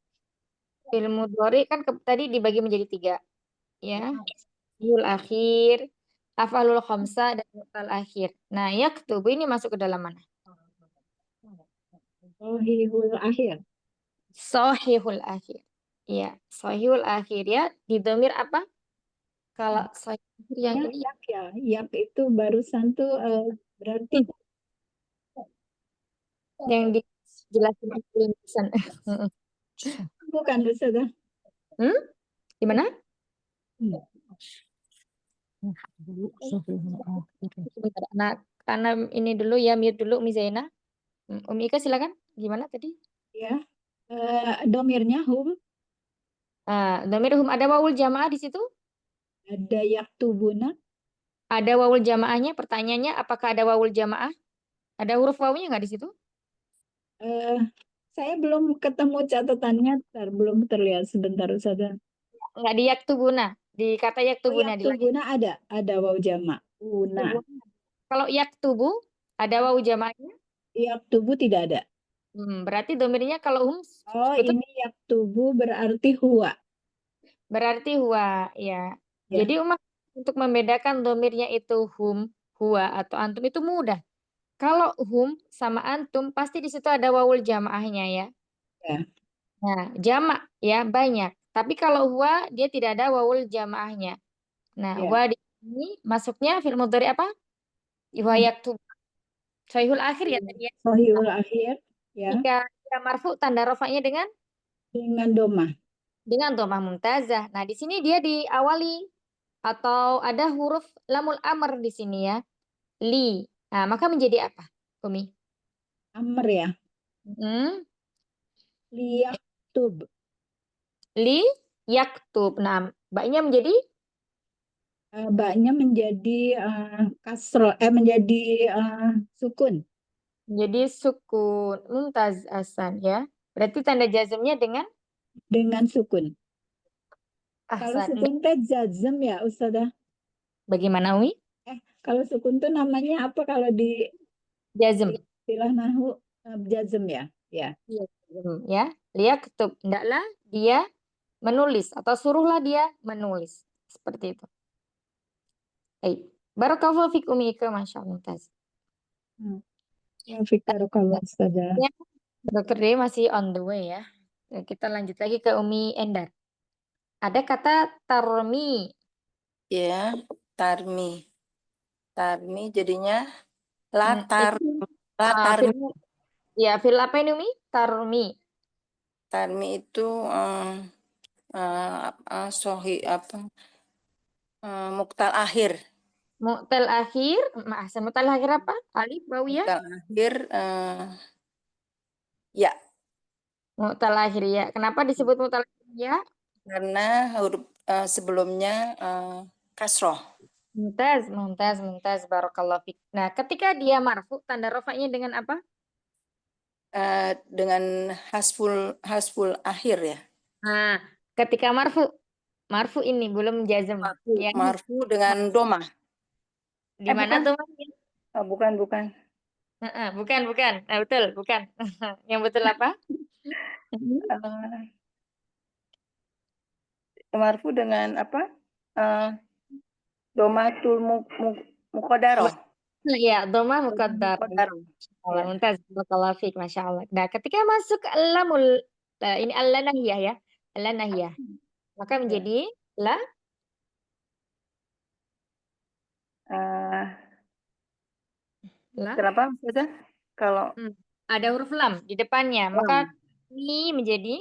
Fi'il mudhari kan tadi dibagi menjadi 3 ya. Fi'il akhir, af'alul khamsah dan mu'tal akhir. Nah, yaktubu ini masuk ke dalam mana? Sohihul akhir. Sahihul akhir. Ya, sahihul akhir ya. Di dhamir apa? Kalau sahih akhir yang Ya, ini yak ya. Yak itu barusan tuh berarti yang dijelasin tulisan. bukan Ustazah. Gimana? Sebentar, karena ini dulu ya, mute dulu Umi Zaina. Umi Ika silakan. Gimana tadi? Ya. Domirnya hum, Dhamir hum, ada wawul jamaah di situ? ada yaktubuna. Ada wawul jamaahnya? Pertanyaannya apakah ada wawul jamaah? Ada huruf wawunya nggak di situ? Saya belum ketemu catatannya, belum terlihat sebentar Ustazah. Nggak di yaktubuna. Di kata Oh, yaktubuna. yaktubuna ada waw jama. Una. Kalau yaktubu, ada wawu jamaahnya? Yaktubu tidak ada. Berarti domirnya kalau hum Oh, betul ini yaktubu berarti huwa. berarti huwa, ya. Ya. Jadi untuk membedakan domirnya itu hum, huwa atau antum itu mudah. Kalau hum sama antum pasti di situ ada wawul jamaahnya ya. Ya. Nah, jamak ya banyak. Tapi kalau huwa dia tidak ada wawul jamaahnya. Nah, Ya. huwa di sini masuknya fi'il mudhari apa? Huwa yaktub. Sahihul akhir ya tadi ya. Sohihul akhir. Ya. Jika dia marfu tanda rafa'nya dengan Domah. dengan dhammah mumtazah. Nah, di sini dia diawali atau ada huruf lamul amr di sini ya. Li. Nah, maka menjadi apa, Umi? Amr ya. Liyaktub. Li yaktub. Nah, baknya menjadi Baknya menjadi kasro, menjadi sukun. menjadi sukun. Mumtaz ahsan ya. Berarti tanda jazmnya dengan Sukun. Kalau ahsan. sukun teh jazm ya Ustazah. Bagaimana Umi? Kalau sukun tuh namanya apa kalau di Jazm. istilah nahwu jazm ya? Ya. Ya, liyaktub. Hendaklah dia menulis atau suruhlah dia menulis. Seperti itu. Baik. Barakallahu fik Umi Ika, Masya Allah. Mumtaz. Ya, Barakallahu Ustazah. Ya, Dokter D masih on the way ya. Kita lanjut lagi ke Umi Endar. Ada kata tarmi. Ya, tarmi. Tarmi jadinya latar. Latar. Ya, fil apa ini Umi? Tarmi. Tarmi itu muktal akhir. Mu'tal akhir, mu'tal akhir apa? Alif, wawu ya? Muktal akhir, ya. Mu'tal akhir ya. Kenapa disebut mu'tal akhir ya? Karena huruf sebelumnya kasroh. Mumtaz. Barakallahu fik. Nah, ketika dia marfu, tanda rafa'nya dengan apa? Dengan hasful akhir ya. Nah, ketika marfu ini belum jazm. Marfu dengan domah. Di mana tuh? Bukan. Bukan. Nah, betul, bukan. Yang betul apa? Marfu dengan apa? Domatul muqaddaroh. Ya, domah muqaddar. Mumtaz, barakallahu fik, Masya Allah. Nah, ketika masuk lamul, ini al-nahiyah ya. Al-nahiyah. Maka menjadi la. Kenapa Ustazah? Kalau ada huruf lam di depannya, maka ini menjadi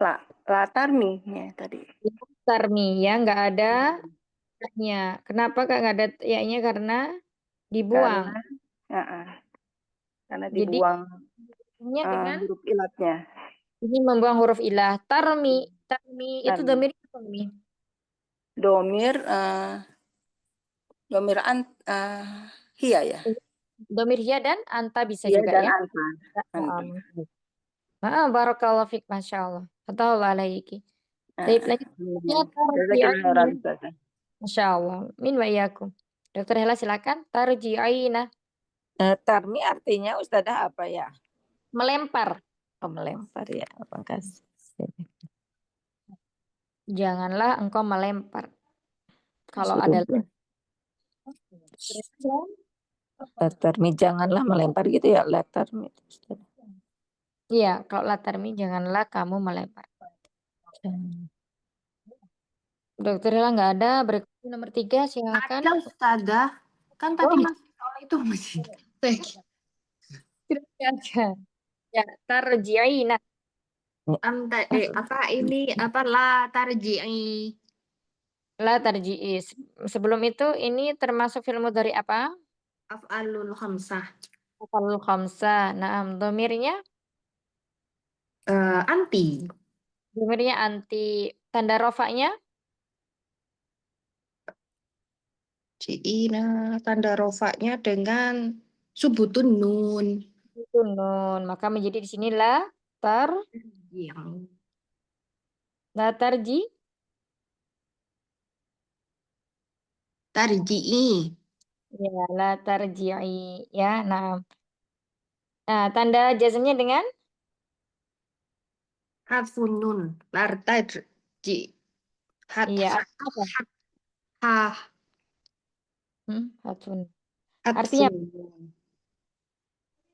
la tarmi ya tadi. tarmi ya, nggak ada ya. Kenapa Kak nggak ada ya-nya? Karena dibuang. Karena Jadi dibuang nya dengan huruf ilatnya. ini membuang huruf ilah. Tarmi itu Tarmi. domir apa Umi? Domir hiya ya. Domir hiya dan anta bisa Hiya juga dan ya. anta. Barakallahu fiik, masya Allah. Fatahullah alaiki. Baik, lanjutnya tarji'ina. Masya Allah. Min wa iyakum. Dokter Hela silakan. Tarji'ina. Tarmi artinya Ustazah apa ya? Melempar. Oh, melempar ya. Makasih. Janganlah engkau melempar. Kalau ada Tarmi janganlah melempar gitu ya. Tarmi. Iya, kalau latarmi janganlah kamu melempar. Dokter Hela nggak ada. Berikut nomor 3 silakan. Ada Ustazah. Kan tadi masih soal itu masih. Ya, tarji'ina. Apa ini apa la tarji'i. La tarji'i. Sebelum itu ini termasuk fi'il mudhari apa? Af'alul khamsah. Af'alul khamsah. Naam, domirnya? Anti. Domirnya anti. Tanda rofanya? Ci'ina tanda rofanya dengan subutun nun. Itu nun. Maka menjadi di sini la tarji. Tarji'i. Ya, la tarji'i. Ya, nah. Nah, tanda jazmnya dengan? Harfun nun. Lartarji. Iya, apa? Hatun. Artinya?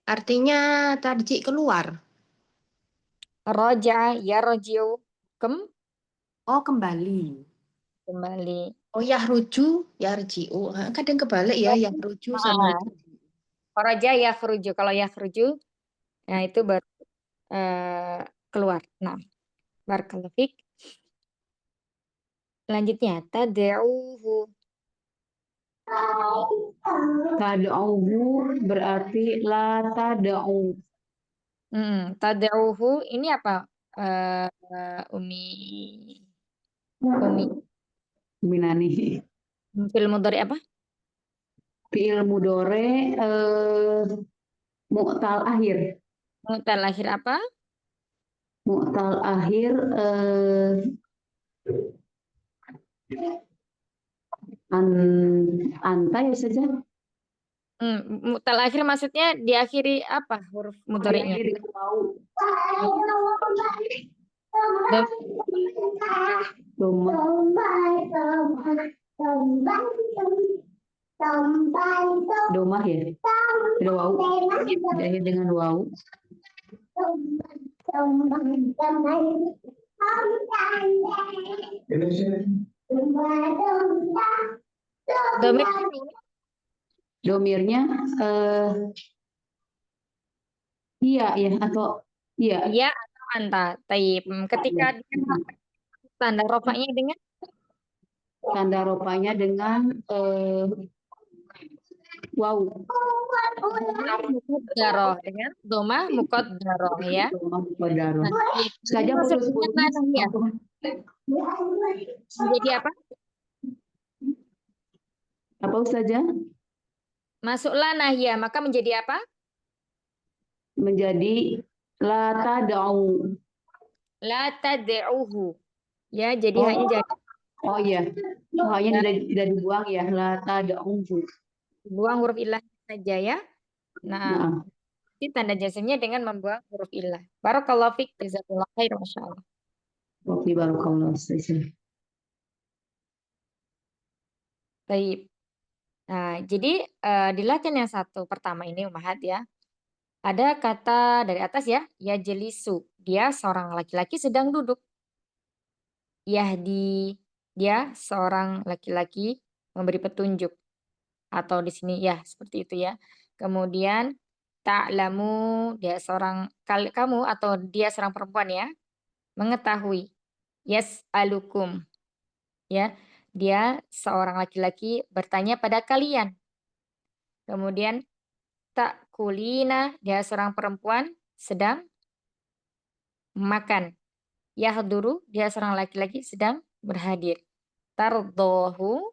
Artinya tarji keluar. Roja, ya rojiu. Kembali. Kembali. Yahruju, yarji'u. Kadang kebalik ya, yahruju sama Roja, yakhruju. Kalau yakhruju, nah itu baru keluar. Nah, barakallahu fiik. Selanjutnya, tad'uhu. Tad'uhu berarti la tad'u. Tad'uhu ini apa? Umi Nani. Fi'il mudhari apa? Fi'il mudhari mu'tal akhir. Mu'tal akhir apa? Mu'tal akhir anta ya saja. Mu'tal akhir maksudnya diakhiri apa huruf mudhari'nya? Diakhiri dengan wau. Domah ya. Ada wau. Diakhiri dengan wau. Domirnya iya ya atau iya. Iya atau anta. Taib. Ketika dia tanda rofanya dengan? Tanda rofanya dengan wow. Muqaddaroh dengan doma muqaddaroh ya. Muqaddaroh. Saja menjadi apa? Apa Ustazah? Masuklah nahya, maka menjadi apa? Menjadi la tad'u. La tad'uhu. Ya, jadi hanya jadi. Oh iya. Hanya tidak dibuang ya, la tad'uhu. Buang huruf ilah saja ya. Nah, ini tanda jazmnya dengan membuang huruf ilah. Barakallahu fiik, jazakallahu khair, masyaallah. Oke, barakallahu fiik. Baik. Nah, jadi di latihan yang satu pertama ini Umahat ya. Ada kata dari atas ya, yajlisu. Dia seorang laki-laki sedang duduk. Yahdi, dia seorang laki-laki memberi petunjuk. Atau di sini ya, seperti itu ya. Kemudian ta'lamu, dia seorang kamu atau dia seorang perempuan ya, mengetahui. Yas'alukum. ya. Dia seorang laki-laki bertanya pada kalian. Kemudian takulina, dia seorang perempuan sedang makan. Yahduru, dia seorang laki-laki sedang berhadir. Tardohu,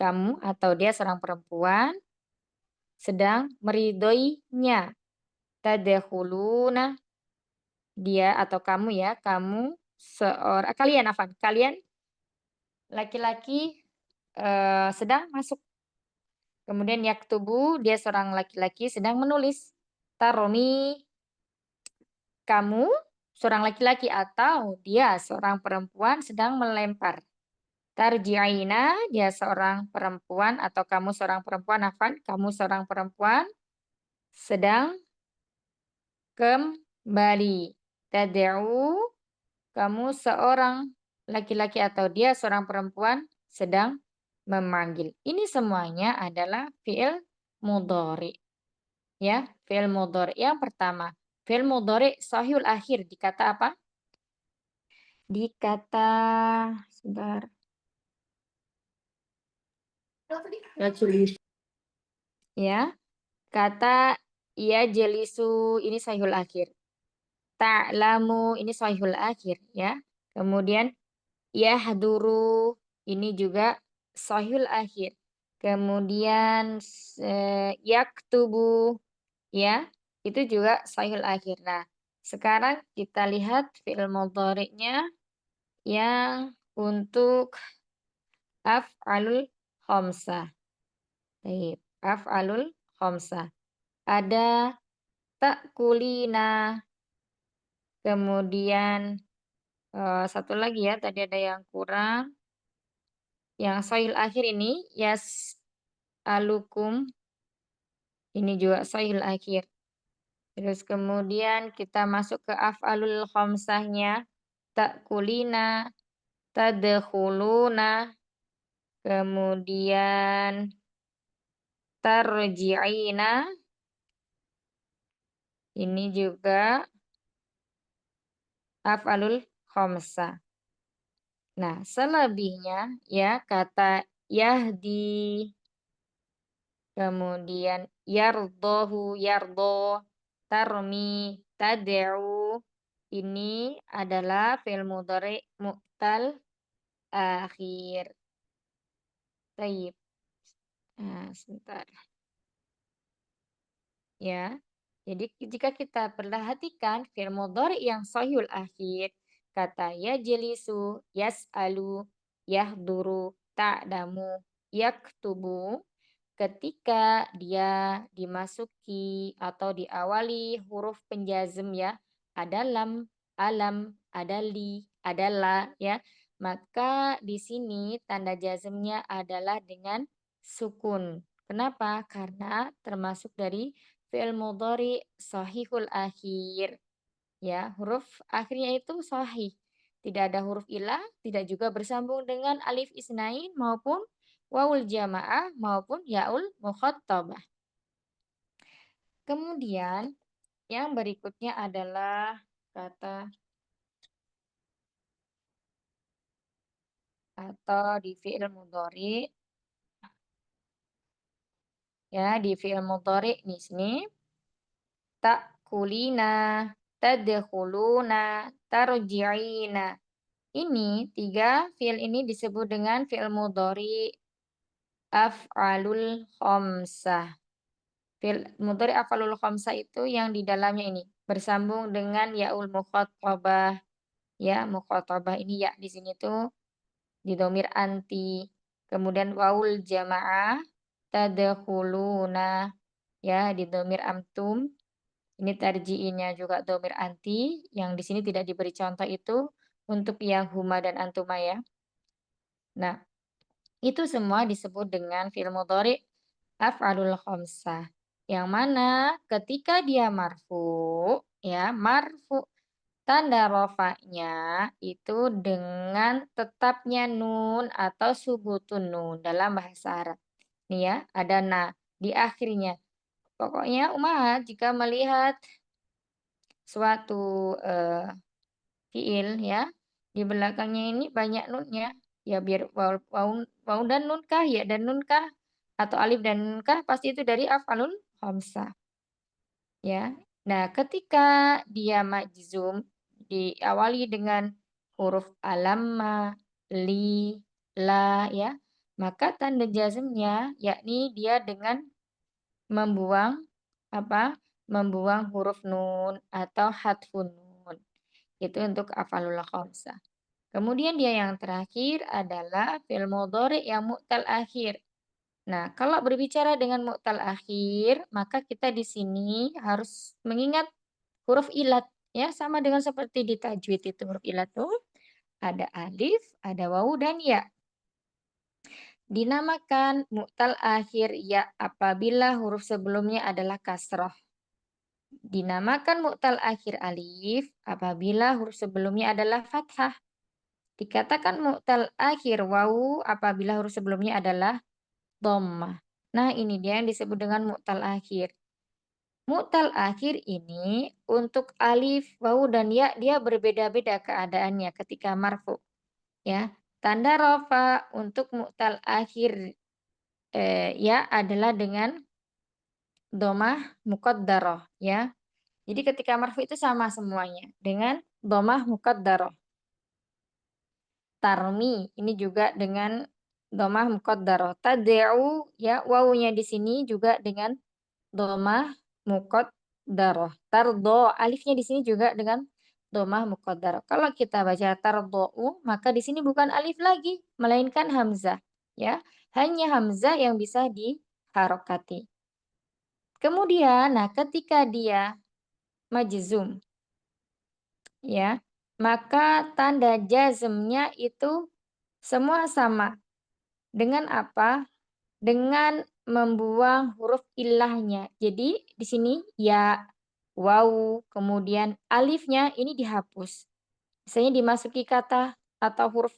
kamu atau dia seorang perempuan sedang meridhoinya. Tadkhuluna, dia atau kamu ya, kamu kalian laki-laki sedang masuk. Kemudian yaktubu, dia seorang laki-laki sedang menulis. Taromi, kamu seorang laki-laki atau dia seorang perempuan sedang melempar. Tarji'ina, dia seorang perempuan atau kamu seorang perempuan, kamu seorang perempuan sedang kembali. Tad'u, kamu seorang laki-laki atau dia seorang perempuan sedang memanggil. Ini semuanya adalah fi'il mudhari. Ya, fi'il mudhari. Yang pertama, fi'il mudhari shahihul akhir di kata apa? Di kata sebentar. Ya, kata ya jelisu ini shahihul akhir. Ta'lamu ini shahihul akhir ya. Kemudian yahduru ini juga shahihul akhir. Kemudian yaktubu ya, itu juga shahihul akhir. Nah, sekarang kita lihat fi'il mudhari'nya yang untuk af'alul khamsah. Baik, af'alul khamsah. Ada ta'kulina. Kemudian satu lagi ya, tadi ada yang kurang. Yang shahihul akhir ini yas'alukum. Ini juga shahihul akhir. Terus kemudian kita masuk ke af'alul khamsahnya. Ta'kulina, tadkhuluna, kemudian tarji'ina. Ini juga af'alul khamsah. Nah, selebihnya ya kata yahdi, kemudian yardohu, yardo, tarmi, tad'u, ini adalah fi'il mudhari mu'tal akhir. Baik. Nah, sebentar. Ya. Jadi jika kita perhatikan fi'il mudhari yang shahihul akhir, kata yajlisu, yas'alu, yahduru, ta'lamu, yaktubu, ketika dia dimasuki atau diawali huruf penjazm ya, ada lam, alam, ada li, ada la ya, maka di sini tanda jazmnya adalah dengan sukun. Kenapa? Karena termasuk dari fi'il mudhari shahihul akhir. Ya, huruf akhirnya itu sahih. Tidak ada huruf ilah, tidak juga bersambung dengan alif isnain maupun wawul jamaah maupun yaul mukhattabah. Kemudian yang berikutnya adalah kata atau di fi'il mudhari. Ya, di fi'il mudhari di sini ta'kulina, tadkhuluna, tarji'ina. Ini tiga fi'il ini disebut dengan fi'il mudhari af'alul khamsah. Fi'il mudhari af'alul khamsah itu yang di dalamnya ini bersambung dengan yaul mukhattabah. Ya, mukhattabah ini ya di sini tuh di dhamir anti. Kemudian wawul jamaah tadkhuluna ya di dhamir amtum. Ini tarji'inya juga dhamir anti yang di sini tidak diberi contoh itu untuk yang huma dan antuma ya. Nah, itu semua disebut dengan fi'il mudhari af'alul khamsah. Yang mana ketika dia marfu, ya, marfu tanda rofa'nya itu dengan tetapnya nun atau subutun nun dalam bahasa Arab. Nih ya, ada na di akhirnya. Pokoknya Ummahat jika melihat suatu fi'il ya, di belakangnya ini banyak nunnya. Ya biar waw dan nun kah, ya dan nun kah, atau alif dan nun kah, pasti itu dari af'alul khamsah. Ya. Nah, ketika dia majzum diawali dengan huruf alamma, li, la ya, maka tanda jazmnya yakni dia dengan membuang apa? Membuang huruf nun atau hadfun nun. Itu untuk af'alul khamsah. Kemudian dia yang terakhir adalah fi'il mudhari' yang mu'tal akhir. Nah, kalau berbicara dengan mu'tal akhir, maka kita di sini harus mengingat huruf ilat ya, sama dengan seperti di tajwid itu huruf ilat tuh ada alif, ada wawu dan ya. Dinamakan mu'tal akhir ya apabila huruf sebelumnya adalah kasroh. Dinamakan mu'tal akhir alif apabila huruf sebelumnya adalah fathah. Dikatakan mu'tal akhir wawu apabila huruf sebelumnya adalah dhammah. Nah, ini dia yang disebut dengan mu'tal akhir. Mu'tal akhir ini untuk alif, wawu, dan ya dia berbeda-beda keadaannya ketika marfu. Ya, tanda rafa untuk mu'tal akhir ya adalah dengan dhammah muqaddarah ya. Jadi ketika marfu itu sama semuanya dengan dhammah muqaddarah. Tarmi ini juga dengan dhammah muqaddarah. Tad'u ya wawunya di sini juga dengan dhammah muqaddarah. Tardo alifnya di sini juga dengan dhammah muqaddarah. Kalau kita baca tardou maka di sini bukan alif lagi melainkan hamzah ya. Hanya hamzah yang bisa diharokati. Kemudian nah ketika dia majzum ya, maka tanda jazmnya itu semua sama. Dengan apa? Dengan membuang huruf ilahnya. Jadi di sini ya, wawu, kemudian alifnya ini dihapus. Misalnya dimasuki kata atau huruf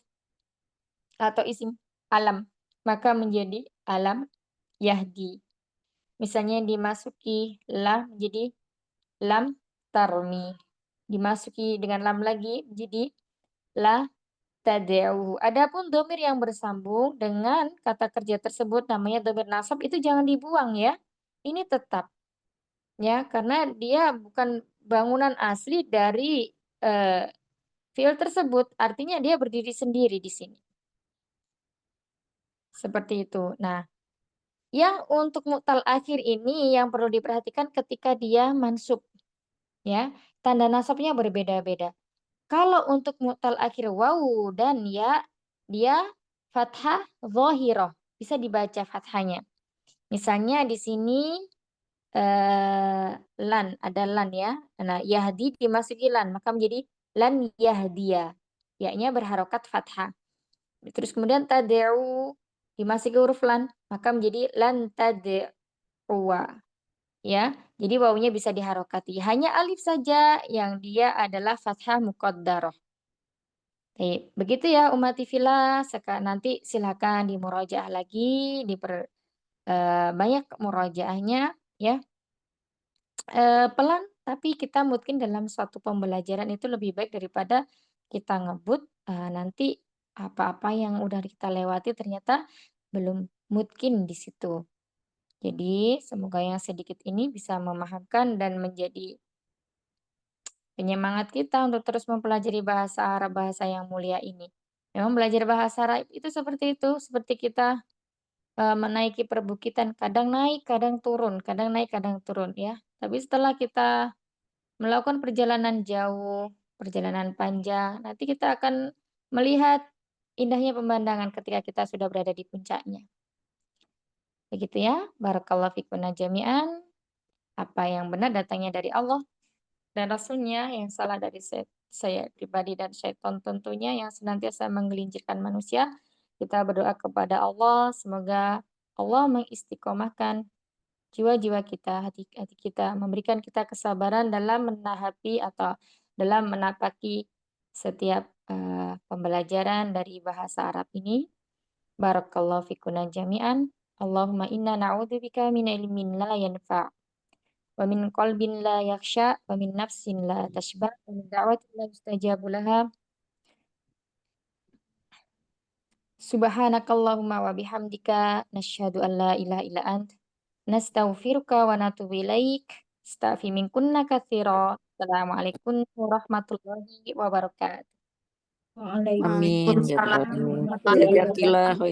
atau isim alam, maka menjadi alam yahdi. Misalnya dimasuki lam menjadi lam tarmi. Dimasuki dengan lam lagi menjadi la tad'u. Adapun domir yang bersambung dengan kata kerja tersebut namanya domir nasab itu jangan dibuang ya. Ini tetap ya karena dia bukan bangunan asli dari fiil tersebut. Artinya dia berdiri sendiri di sini. Seperti itu. Nah, yang untuk mu'tal akhir ini yang perlu diperhatikan ketika dia mansub ya. Tanda nasabnya berbeda-beda. Kalau untuk mu'tal akhir wawu dan ya, dia fathah zahirah. Bisa dibaca fathahnya. Misalnya di sini lan, ada lan ya. Nah, yahdi dimasuki lan, maka menjadi lan yahdiya. Ya-nya berharokat fathah. Terus kemudian tad'u dimasuki huruf lan, maka menjadi lan tad'uwa. Ya, jadi wawunya bisa diharokati. Hanya alif saja yang dia adalah fathah muqaddarah. Begitu ya umati fillah. Nanti silakan dimurajaah lagi, banyak murojaahnya ya. Pelan tapi kita mungkin dalam suatu pembelajaran itu lebih baik daripada kita ngebut nanti apa-apa yang udah kita lewati ternyata belum mungkin di situ. Jadi semoga yang sedikit ini bisa memahamkan dan menjadi penyemangat kita untuk terus mempelajari bahasa Arab, bahasa yang mulia ini. Memang belajar bahasa Arab itu seperti kita menaiki perbukitan, kadang naik, kadang turun ya. Tapi setelah kita melakukan perjalanan jauh, perjalanan panjang, nanti kita akan melihat indahnya pemandangan ketika kita sudah berada di puncaknya. Begitu ya, barakallahu fikunna jami'an. Apa yang benar datangnya dari Allah dan Rasul-Nya, yang salah dari saya pribadi dan syaitan tentunya yang senantiasa menggelincirkan manusia. Kita berdoa kepada Allah, semoga Allah mengistiqomahkan jiwa-jiwa kita, hati-hati kita, memberikan kita kesabaran dalam menahapi atau dalam menapaki setiap pembelajaran dari bahasa Arab ini. Barakallahu fikuna jami'an. Allahumma inna na'udzubika min ilmin la yanfa' wa min qalbin la yakhsha wa min nafsin la tashba' wa min da'watin la yustajabu laha Subhanakallahumma wa bihamdika nasyhadu an la ilaha illa ant nastaghfiruka wa natubu ilaik. Astaghfi minkunna katsira. Assalamualaikum warahmatullahi wabarakatuh. Waalaikumsalam Amin. Waalaikumsalam Jazakallah. warahmatullahi wabarakatuh. Jazakallah.